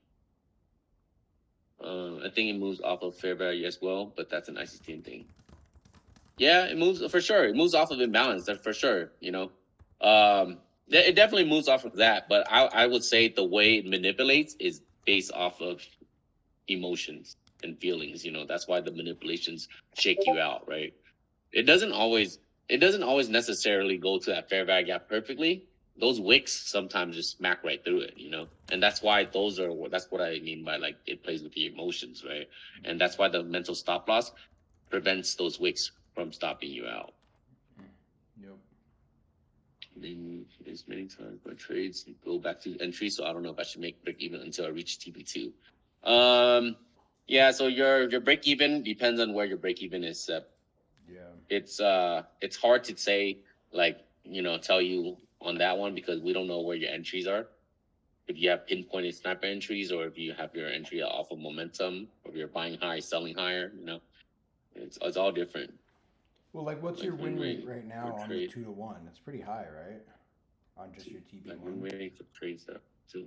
I think it moves off of fair value as well, but that's an IC10 thing. Yeah, it moves for sure. It moves off of imbalance, that's for sure. It definitely moves off of that, but I would say the way it manipulates is based off of emotions and feelings. You know, that's why the manipulations shake you out, right? It doesn't always it doesn't always necessarily go to that fair value gap perfectly. Those wicks sometimes just smack right through it, you know, and that's why that's what I mean by like it plays with the emotions, right? And that's why the mental stop loss prevents those wicks from stopping you out. Yep. Then as many times my trades go back to entry, so I don't know if I should make break even until I reach TP2. Yeah, so your break even depends on where your break even is set. Yeah. It's hard to say, like, you know, tell you on that one because we don't know where your entries are. If you have pinpointed sniper entries, or if you have your entry off of momentum, or if you're buying high, selling higher, you know, it's all different. Well, like, what's Like your win rate rate right for now on the trade, 2-to-1? It's pretty high, right? On just your like TP1. win rate for trades that too.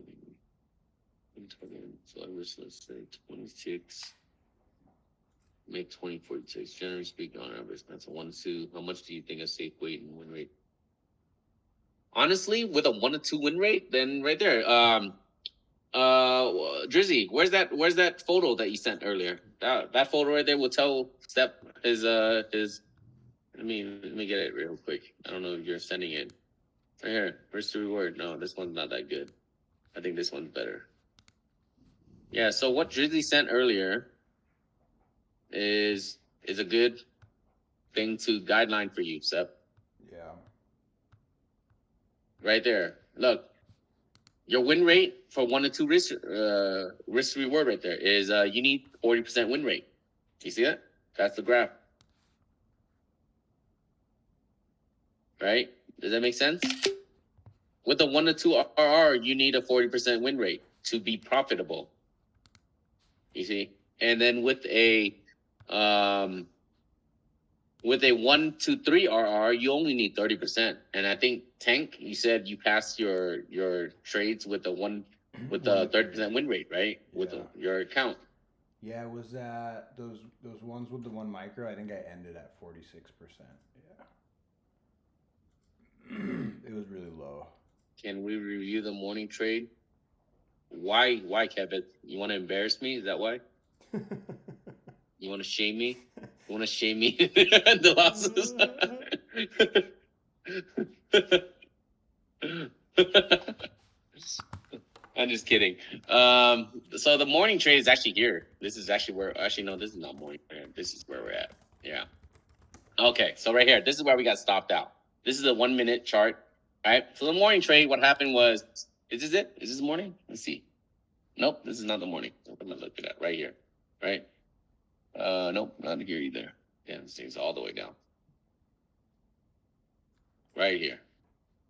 So let's say 26. Make 2046. Generally speaking, on average, that's a 1-2. How much do you think a safe weight and win rate? Honestly, with a 1-2 win rate, then right there. Drizzy, where's that photo that you sent earlier? That photo right there will tell Step his. Let me get it real quick. I don't know if you're sending it. Right here. Where's the reward? No, this one's not that good. I think this one's better. Yeah. So what Drizzy sent earlier is a good thing to guideline for you, Sep. Yeah. Right there. Look, your win rate for 1-2 risk reward right there is you need 40% win rate. You see that? That's the graph. Right? Does that make sense? With a 1-2 RR, you need a 40% win rate to be profitable. You see? And then with a 1-3 RR, you only need 30%. And I think Tank, you said you passed your trades with a 30% win rate, right? With Yeah. your account. Yeah, was that those ones with the 1 micro? I think I ended at 46%. Yeah. It was really low. Can we review the morning trade? Why, Kevin? You want to embarrass me? Is that why? You want to shame me? You want to shame me? The losses. I'm just kidding. So the morning trade is actually here. This is actually where. Actually, no, this is not morning trade. This is where we're at. Yeah. Okay, so right here, this is where we got stopped out. This is a 1 minute chart. All right. So the morning trade, what happened was, is this it? Is this morning? Let's see. Nope, this is not the morning. I'm gonna look at that right here. Right. Nope, not here either. Yeah, this thing's all the way down. Right here.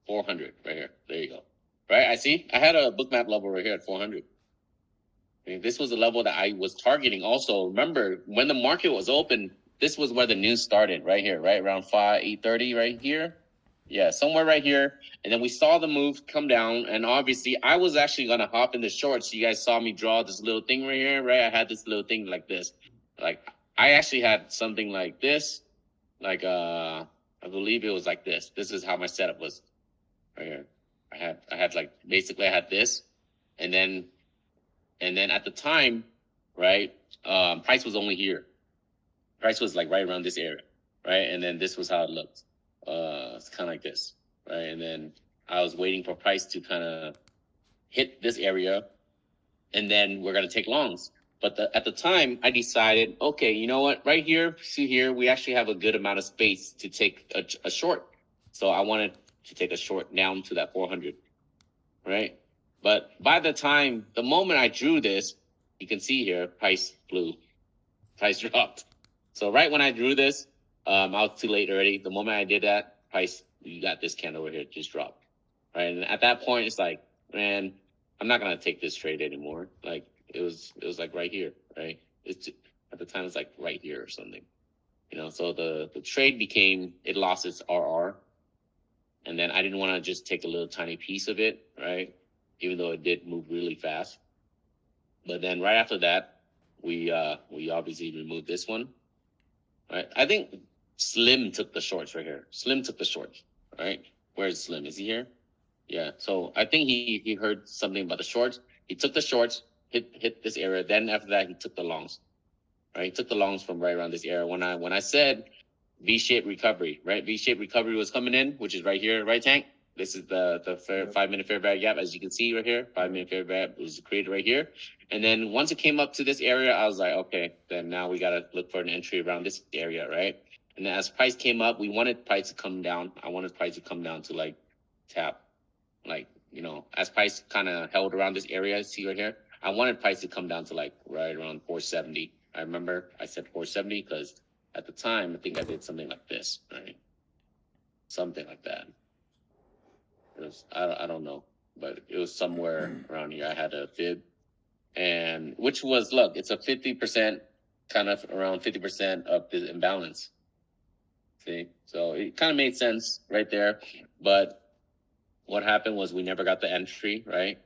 400, right here. There you go. Right, I see. I had a bookmap level right here at 400. And this was a level that I was targeting also. Remember, when the market was open, this was where the news started, right here, right around 8:30, right here. Yeah, somewhere right here. And then we saw the move come down. And obviously, I was actually going to hop in the shorts. You guys saw me draw this little thing right here, right? I had this little thing like this. Like, I actually had something like this. Like, I believe it was like this. This is how my setup was right here. I had like, basically I had this. And then at the time, right, price was only here. Price was like right around this area, right? And then this was how it looked. It's kind of like this, right? And then I was waiting for price to kind of hit this area, and then we're gonna take longs. But at the time, I decided, okay, you know what? Right here, see here, we actually have a good amount of space to take a short. So I wanted to take a short down to that 400, right? But by the moment I drew this, you can see here, price flew, price dropped. So right when I drew this, I was too late already. The moment I did that, price, you got this candle over here, just dropped. Right. And at that point, it's like, man, I'm not gonna take this trade anymore. Like it was like right here, right? It's at the time it's like right here or something. You know, so the trade it lost its RR. And then I didn't want to just take a little tiny piece of it, right? Even though it did move really fast. But then right after that, we obviously removed this one. Right? I think Slim took the shorts right here. Slim took the shorts, right? Where's Slim? Is he here? Yeah. So I think he heard something about the shorts. He took the shorts, hit this area. Then after that, he took the longs. Right. He took the longs from right around this area. When I said V-shaped recovery, right? V-shaped recovery was coming in, which is right here, right, Tank? This is the Yep. 5 minute fair value gap, as you can see right here. 5 minute fair value was created right here. And then once it came up to this area, I was like, okay, then now we gotta look for an entry around this area, right? And then as price came up, we wanted price to come down. I wanted price to come down to like tap, like, you know, as price kind of held around this area, see right here. I wanted price to come down to like right around 470. I remember I said 470 because at the time I think I did something like this, right? Something like that. It was I don't know, but it was somewhere around here. I had a fib, and which was, look, it's a 50%, kind of around 50% of the imbalance. See, so it kind of made sense right there, but what happened was we never got the entry, right?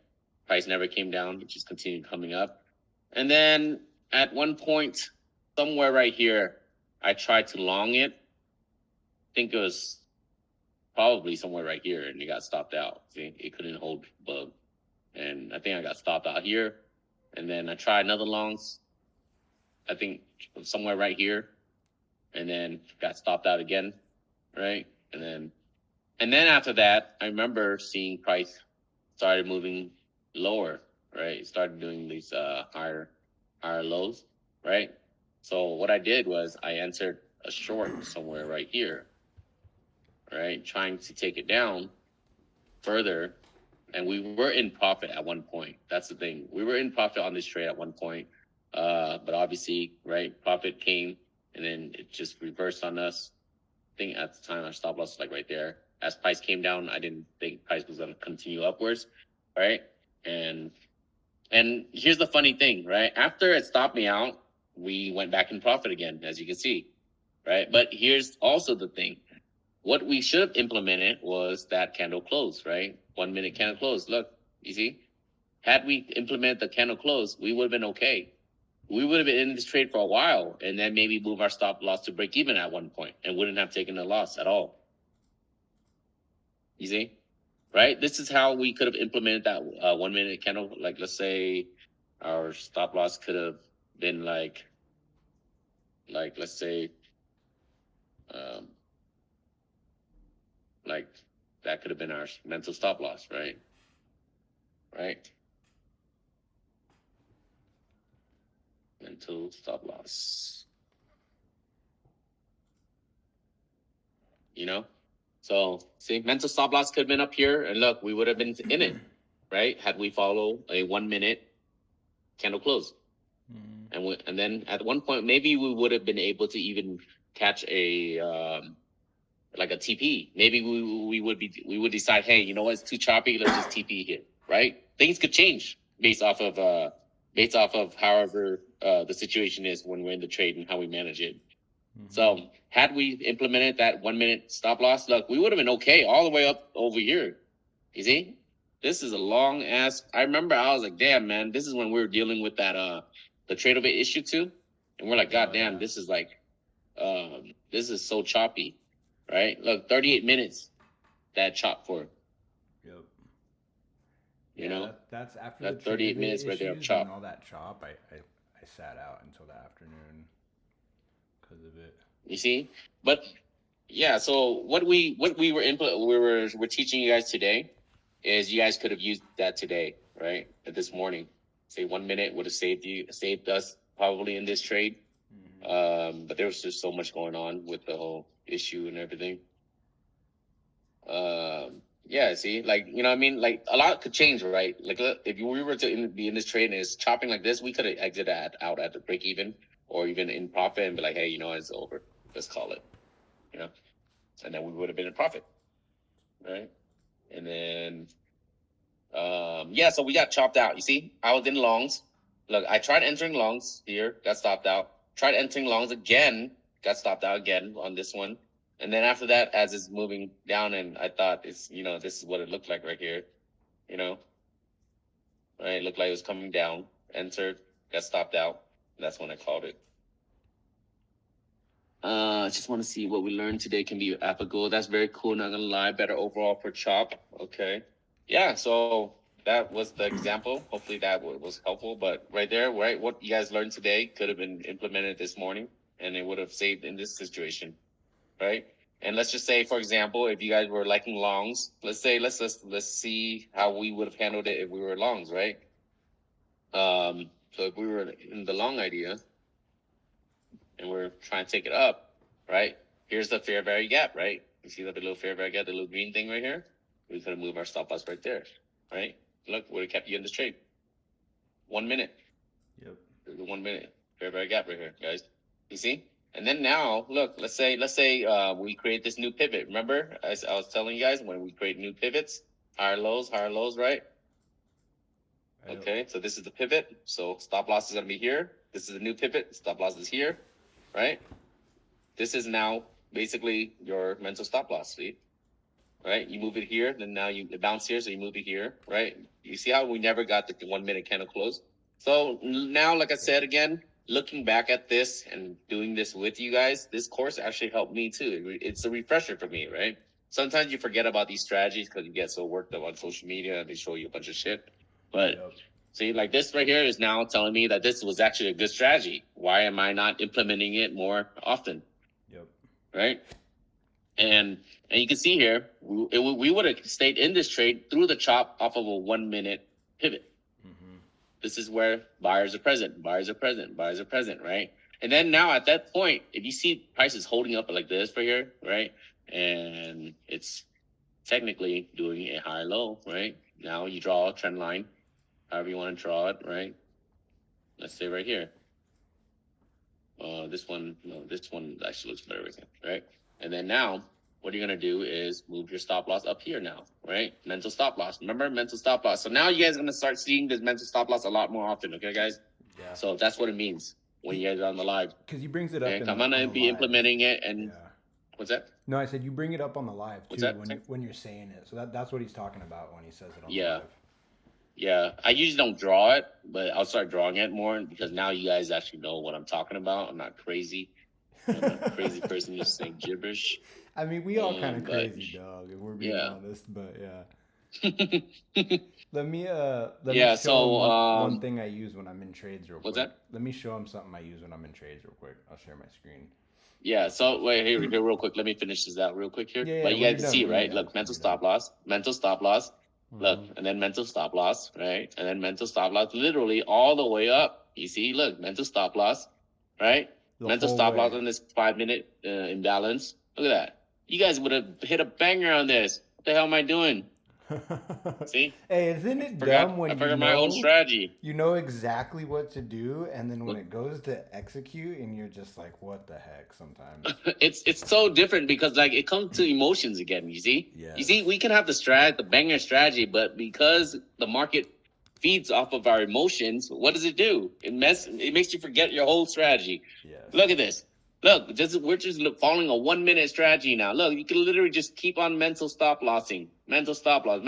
Price never came down, it just continued coming up. And then at one point, somewhere right here, I tried to long it. I think it was probably somewhere right here, and it got stopped out. See, it couldn't hold above. And I think I got stopped out here. And then I tried another longs, I think somewhere right here, and then got stopped out again, right? And then after that, I remember seeing price started moving lower, right? It started doing these higher lows, right? So what I did was I entered a short somewhere right here, right? Trying to take it down further. And we were in profit at one point. That's the thing. We were in profit on this trade at one point. But obviously, right, profit came and then it just reversed on us. I think at the time our stop loss was like right there. As price came down, I didn't think price was going to continue upwards, right? And here's the funny thing, right? After it stopped me out, we went back in profit again, as you can see, right? But here's also the thing. What we should have implemented was that candle close, right? 1 minute candle close. Look, you see? Had we implemented the candle close, we would have been okay. We would have been in this trade for a while and then maybe move our stop loss to break even at one point and wouldn't have taken a loss at all. You see? Right? This is how we could have implemented that 1 minute candle. Like, let's say our stop loss could have been like let's say, like that could have been our mental stop loss, right? Right? Mental stop loss. You know? So, see, mental stop loss could have been up here, and look, we would have been in it, right? Had we followed a 1 minute candle close. And then at one point, maybe we would have been able to even catch a like a TP. Maybe we would decide, hey, you know what, it's too choppy, let's just TP here, right? Things could change based off of however the situation is when we're in the trade and how we manage it. So had we implemented that 1 minute stop loss, look, we would have been okay all the way up over here. You see? This is a long ass. I remember I was like, damn, man, this is when we were dealing with that the trade of it issue too. And we're like, God damn, yeah. This is like this is so choppy. Right? Look, 38 minutes that chop for. Yep. You know? That's after that the 38 minutes right there of chop. And all that chop, I sat out until the afternoon because of it. You see? But yeah, so what we were teaching you guys today is you guys could have used that today, right? This morning. Say 1 minute would have saved us probably in this trade. But there was just so much going on with the whole issue and everything. Yeah, see, like, you know what I mean? Like, a lot could change, right? Like, if we were to be in this trade and it's chopping like this, we could have exited out at the break even or even in profit and be like, hey, you know, it's over. Let's call it, you know? And then we would have been in profit, right? And then, yeah, so we got chopped out. You see, I was in longs. Look, I tried entering longs here, got stopped out. Tried entering longs again, got stopped out again on this one. And then after that, as it's moving down, and I thought it's, you know, this is what it looked like right here, you know, right? It looked like it was coming down, entered, got stopped out. That's when I called it. I just want to see what we learned today can be applicable. That's very cool, not gonna lie. Better overall for chop. Okay. yeah, so that was the example. Hopefully that was helpful. But right there, right, what you guys learned today could have been implemented this morning, and it would have saved in this situation, right? And let's just say, for example, if you guys were liking longs, let's see how we would have handled it if we were longs, right? So if we were in the long idea and we're trying to take it up, right? Here's the fair value gap, right? You see the little fair value gap, the little green thing right here? We could have moved our stop loss right there, right? Look, would have kept you in this trade. 1 minute. Yep. There's a 1 minute fair value gap right here, guys. You see? And then now, look, let's say we create this new pivot. Remember, as I was telling you guys, when we create new pivots, higher lows, right? Yep. Okay, so this is the pivot. So stop loss is going to be here. This is a new pivot. Stop loss is here, right? This is now basically your mental stop loss, see? Right? You move it here, then now it bounce here, so you move it here, right? You see how we never got the 1 minute candle close? So now, like I said again, looking back at this and doing this with you guys, this course actually helped me too. It's a refresher for me, right? Sometimes you forget about these strategies because you get so worked up on social media and they show you a bunch of shit. But Yep. see, like this right here is now telling me that this was actually a good strategy. Why am I not implementing it more often? Yep. Right? And you can see here, we would have stayed in this trade through the chop off of a 1 minute pivot. Mm-hmm. This is where buyers are present, right? And then now at that point, if you see prices holding up like this right here, right? And it's technically doing a higher low, right? Now you draw a trend line, however you want to draw it, right? Let's say right here. This one actually looks better, right? And then now, what you're gonna do is move your stop loss up here now, right? Mental stop loss. Remember mental stop loss. So now you guys are gonna start seeing this mental stop loss a lot more often, okay, guys? Yeah. So that's what it means when you guys are on the live. Because he brings it up. And in I'm the, gonna on the be live. implementing it. And Yeah. what's that? No, I said you bring it up on the live What's too that? when you're saying it. So that's what he's talking about when he says it on the Yeah. live. Yeah, I usually don't draw it, but I'll start drawing it more because now you guys actually know what I'm talking about. I'm not crazy. I'm not a crazy person just saying gibberish. I mean, we all kind of but- crazy, dog, if we're being Yeah. honest. But yeah. Let me Yeah, show so, him one thing I use when I'm in trades real what's quick. that? Let me show him something I use when I'm in trades real quick. I'll share my screen. Yeah, so wait, here real quick. Let me finish this out real quick here. Yeah, But you when guys you're can see, done, right? when you're Look, done, mental when you're stop loss, look, Mhm. and then mental stop loss, right? And then mental stop loss, literally all the way up. You see, look, mental stop loss, right? The Mental whole stop loss way. on this 5 minute imbalance. Look at that. You guys would have hit a banger on this. What the hell am I doing? See? Hey, isn't it I dumb when forgot you my own know strategy. you know exactly what to do, and then when Look. it goes to execute, and you're just like, what the heck? Sometimes. It's so different because like it comes to emotions again. You see, Yes. you see, we can have the banger strategy, but because the market feeds off of our emotions, what does it do? It makes you forget your whole strategy. Yes. Look at this. Look, we're just following a 1 minute strategy now. Look, you can literally just keep on mental stop lossing, mental stop loss,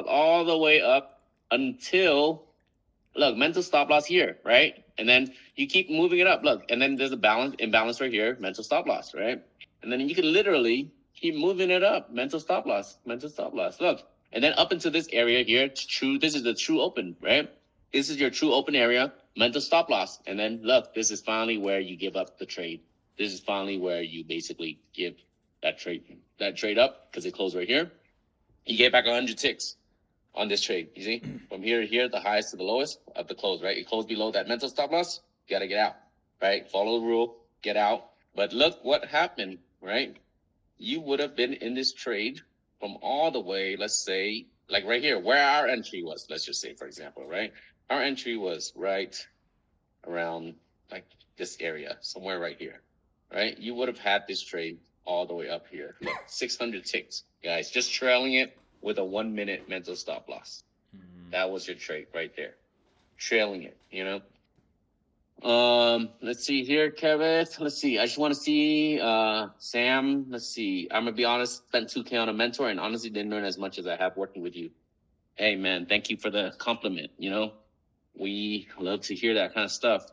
all the way up until, look, mental stop loss here, right? And then you keep moving it up. Look, and then there's a imbalance right here, mental stop loss, right? And then you can literally keep moving it up, mental stop loss. Look, and then up into this area here, it's true. This is the true open, right? This is your true open area, mental stop loss. And then look, this is finally where you give up the trade. This is finally where you basically give that trade up because it closed right here. You get back 100 ticks on this trade. You see, from here to here, the highest to the lowest of the close, right? It closed below that mental stop loss. You got to get out, right? Follow the rule, get out. But look what happened, right? You would have been in this trade from all the way, let's say, like right here, where our entry was. Let's just say, for example, right? Our entry was right around like this area, somewhere right here, right? You would have had this trade all the way up here. Look, 600 ticks, guys, just trailing it with a 1 minute mental stop loss. That was your trade right there. Trailing it, you know? Let's see here, Kevin. Let's see. I just want to see Sam. Let's see. I'm gonna be honest, spent 2K on a mentor and honestly didn't learn as much as I have working with you. Hey man, thank you for the compliment, you know? We love to hear that kind of stuff.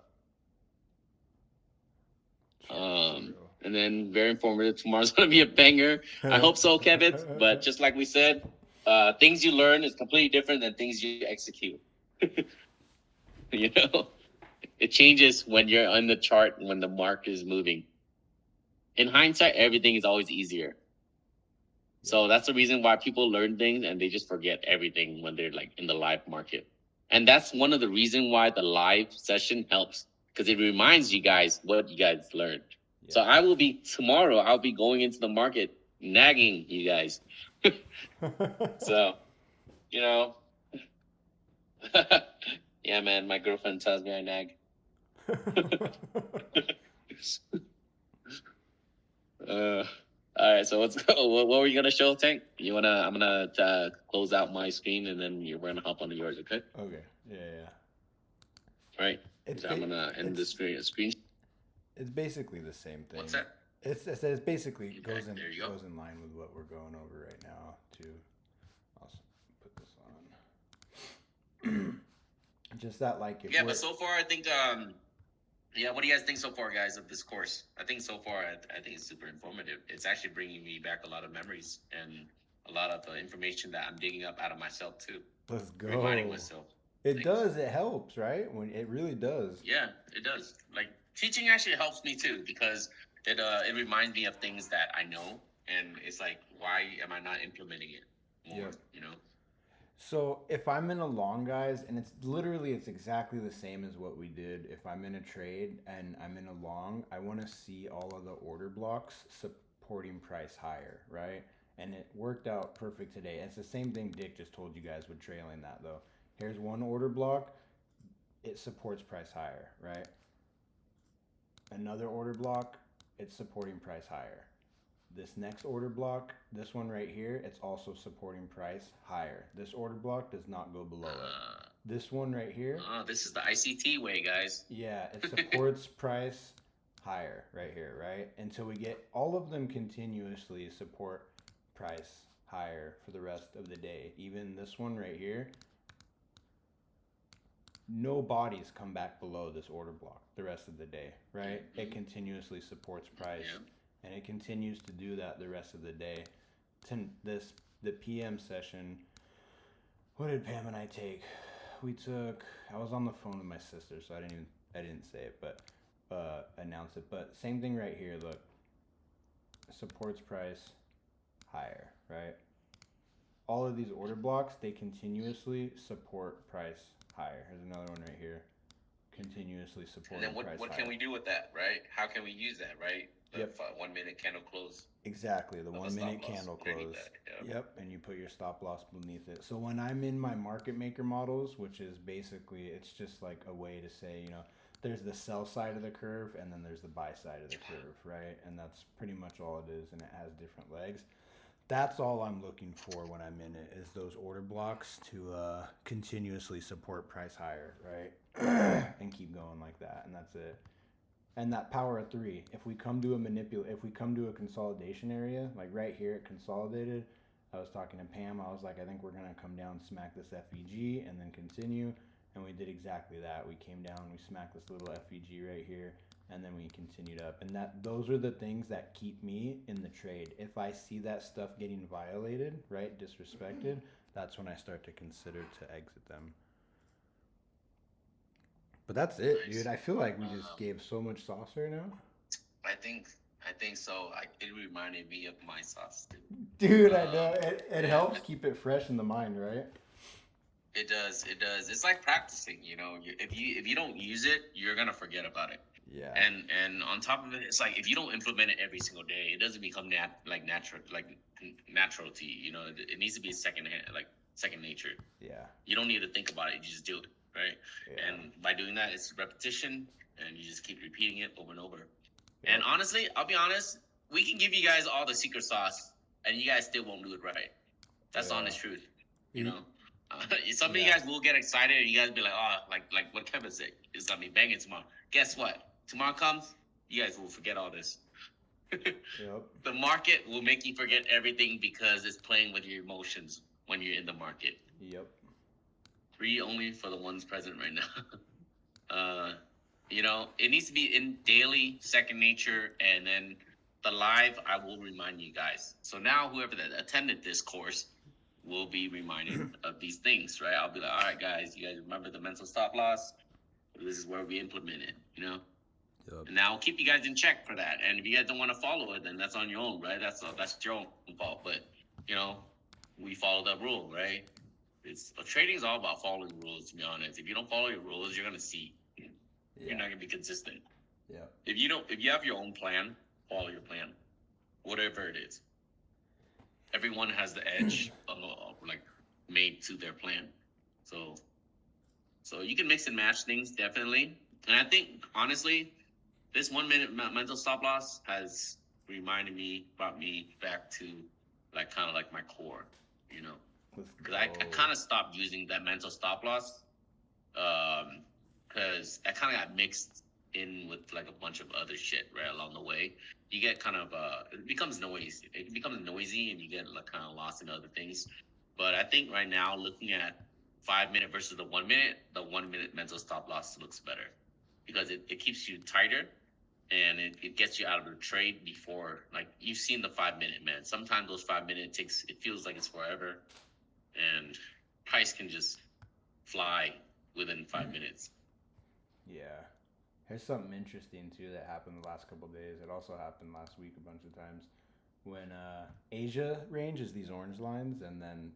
And then very informative. Tomorrow's gonna be a banger. I hope so, Kevin. But just like we said, things you learn is completely different than things you execute. You know, it changes when you're on the chart when the market is moving. In hindsight, everything is always easier. So that's the reason why people learn things and they just forget everything when they're like in the live market. And that's one of the reasons why the live session helps, because it reminds you guys what you guys learned. Yeah. So I will be tomorrow, I'll be going into the market nagging you guys. So, you know, yeah, man, my girlfriend tells me I nag. All right, so what were you gonna show, Tank? I'm gonna close out my screen and then we're gonna hop onto yours, okay? Okay. Yeah. All right. It's So I'm gonna end the screen. It's basically the same thing. What's that? It's basically Okay, goes in there you go. goes in line with what we're going over right now too. I'll put this on. Just that, like, if Yeah, we're, but so far I think yeah, what do you guys think so far, guys, of this course? I think so far I think it's super informative. It's actually bringing me back a lot of memories and a lot of information that I'm digging up out of myself too. let's go. Reminding myself. It things. does. It helps, right? When it really does. Yeah, it does. Like teaching actually helps me too because it reminds me of things that I know, and it's like, why am I not implementing it more? Yep. You know. So if I'm in a long, guys, and it's exactly the same as what we did. If I'm in a trade and I'm in a long, I want to see all of the order blocks supporting price higher, right? And it worked out perfect today. It's the same thing Dick just told you guys with trailing that though. Here's one order block. It supports price higher, right? Another order block, it's supporting price higher. This next order block, this one right here, it's also supporting price higher. This order block does not go below it. This one right here. This is the ICT way, guys. Yeah, it supports price higher right here, right? Until we get all of them continuously support price higher for the rest of the day. Even this one right here, no bodies come back below this order block the rest of the day, right? Mm-hmm. It continuously supports price. Yeah. And it continues to do that the rest of the day. The PM session, what did Pam and I take? I was on the phone with my sister, so I didn't say it, but announce it. But same thing right here, look. Supports price higher, right? All of these order blocks, they continuously support price higher. Here's another one right here. Continuously supporting price higher. And then what can we do with that, right? How can we use that, right? The 1 minute candle close. Exactly, the 1 minute candle close. Yep, and you put your stop loss beneath it. So when I'm in my market maker models, which is basically, it's just like a way to say, there's the sell side of the curve and then there's the buy side of the curve, right? And that's pretty much all it is, and it has different legs. That's all I'm looking for when I'm in it, is those order blocks to continuously support price higher, right? And keep going like that, and that's it. And that power of 3, if we come to a consolidation area, like right here it consolidated, I was talking to Pam, I was like, I think we're gonna come down, smack this FEG, and then continue, and we did exactly that. We came down, we smacked this little FEG right here, and then we continued up. And those are the things that keep me in the trade. If I see that stuff getting violated, right, disrespected, that's when I start to consider to exit them. But that's it, nice. Dude. I feel like we just gave so much sauce right now. I think so. It reminded me of my sauce, too. Dude, I know. It helps keep it fresh in the mind, right? It does. It's like practicing, If you don't use it, you're gonna forget about it. Yeah. And on top of it, it's like if you don't implement it every single day, it doesn't become natural to you. It needs to be second nature. Yeah. You don't need to think about it. You just do it. Right. Yeah. And by doing that, it's repetition, and you just keep repeating it over and over. Yeah. And honestly, I'll be honest, we can give you guys all the secret sauce, and you guys still won't do it right. That's the honest truth. Some of you guys will get excited, and you guys be like, oh, like what Kevin said, it's gonna be banging tomorrow. Guess what? Tomorrow comes, you guys will forget all this. Yep. The market will make you forget everything because it's playing with your emotions when you're in the market. Yep. Free only for the ones present right now. It needs to be in daily, second nature, and then the live, I will remind you guys. So now whoever that attended this course, will be reminded of these things, right? I'll be like, all right, guys, you guys remember the mental stop loss? This is where we implement it, you know? Yep. And now I'll keep you guys in check for that. And if you guys don't want to follow it, then that's on your own, right? That's your own fault. But, you know, we follow the rule, right? Trading is all about following rules, to be honest. If you don't follow your rules, you're gonna see. You're not gonna be consistent. Yeah. If you have your own plan, follow your plan, whatever it is. Everyone has the edge, like made to their plan. So you can mix and match things definitely. And I think honestly, this 1 minute mental stop loss has brought me back to like kind of like my core, you know. Because I kind of stopped using that mental stop loss because I kind of got mixed in with like a bunch of other shit right along the way. You get kind of it becomes noisy. It becomes noisy, and you get like kind of lost in other things. But I think right now, looking at 5 minute versus the 1 minute, the 1 minute mental stop loss looks better because it keeps you tighter. And it gets you out of the trade before, like, you've seen the 5 minute, man. Sometimes those 5 minutes it feels like it's forever. And price can just fly within 5 minutes. Yeah. Here's something interesting, too, that happened the last couple of days. It also happened last week a bunch of times. When Asia range is these orange lines, and then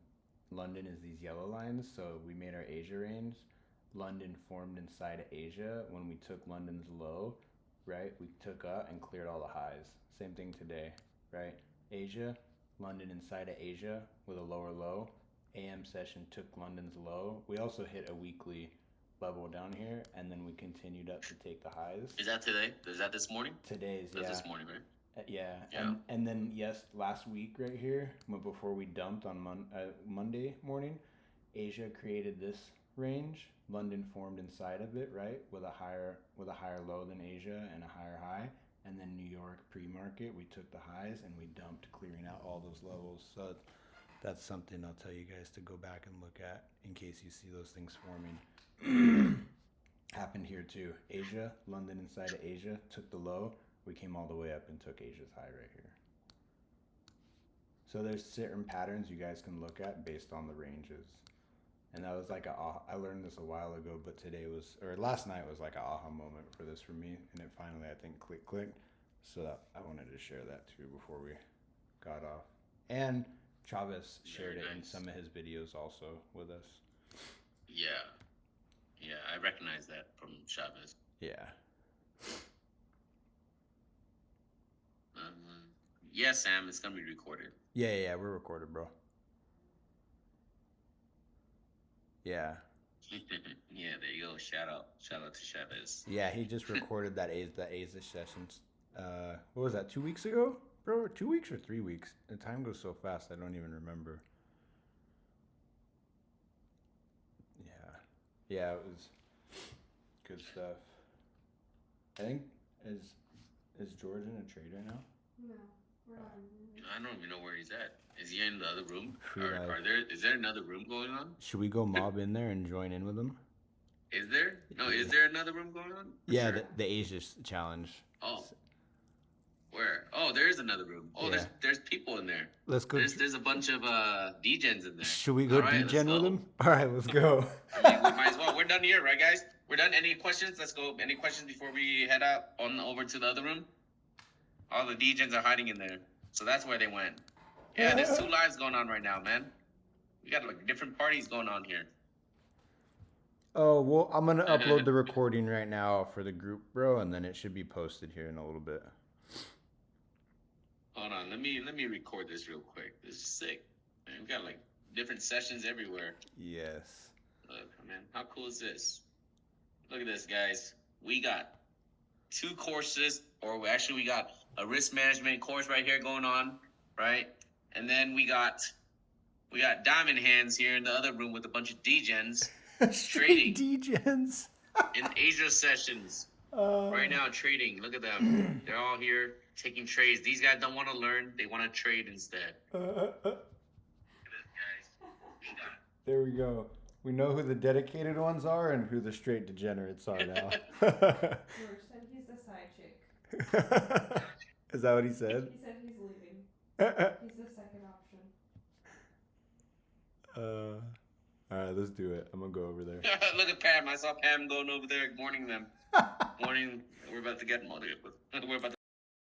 London is these yellow lines. So we made our Asia range. London formed inside of Asia. When we took London's low, right, we took up and cleared all the highs. Same thing today, right? Asia, London inside of Asia with a lower low. AM session took London's low. We also hit a weekly level down here, and then we continued up to take the highs. Is that today? Is that this morning? Today's, That's yeah. this morning, right? Yeah. Yeah. And then, yes, last week right here, before we dumped on Monday morning, Asia created this range. London formed inside of it, right, with a higher low than Asia and a higher high. And then New York pre-market, we took the highs and we dumped, clearing out all those levels. So that's something I'll tell you guys to go back and look at in case you see those things forming. Happened here too. Asia, London inside of Asia, took the low. We came all the way up and took Asia's high right here. So there's certain patterns you guys can look at based on the ranges. And that was like I learned this a while ago, but last night was like an aha moment for this for me. And it finally, I think, clicked. So I wanted to share that too before we got off. And Chavez shared it in some of his videos also with us. Yeah, I recognize that from Chavez. Yeah. Yeah, Sam, it's gonna be recorded. Yeah, we're recorded, bro. Yeah. Yeah, there you go. Shout out to Chavez. Yeah, he just recorded that Asia sessions. What was that? 2 weeks ago, bro? 2 weeks or 3 weeks? The time goes so fast, I don't even remember. Yeah, it was good stuff. I think is George in a trade right now? No, we're not in I don't even know where he's at. Is he in the other room? Free Is there another room going on? Should we go mob in there and join in with them? Is there? No, is there another room going on? Yeah, sure. the Asia challenge. Oh. Where? Oh, there is another room. Oh, yeah. there's people in there. Let's go. There's a bunch of degens in there. Should we go degen with them? All right, let's go. I mean, we might as well. We're done here, right, guys? We're done. Any questions? Let's go. Any questions before we head out over to the other room? All the degens are hiding in there, so that's where they went. Yeah, there's 2 lives going on right now, man. We got like different parties going on here. Oh, well, I'm going to upload the recording right now for the group, bro, and then it should be posted here in a little bit. Hold on, let me record this real quick. This is sick. Man, we got like different sessions everywhere. Yes. Look, man, how cool is this? Look at this, guys. We got 2 courses, or we got a risk management course right here going on, right? And then we got diamond hands here in the other room with a bunch of degens trading. Degens. In Asia sessions. Right now trading. Look at them. They're all here taking trades. These guys don't want to learn. They want to trade instead. Look at this, guys. There we go. We know who the dedicated ones are and who the straight degenerates are now. George said he's the side chick. Is that what he said? He said he's leaving. He's the second option. All right, let's do it. I'm gonna go over there. Look at Pam. I saw Pam going over there, warning them. Warning, we're about to get we're about to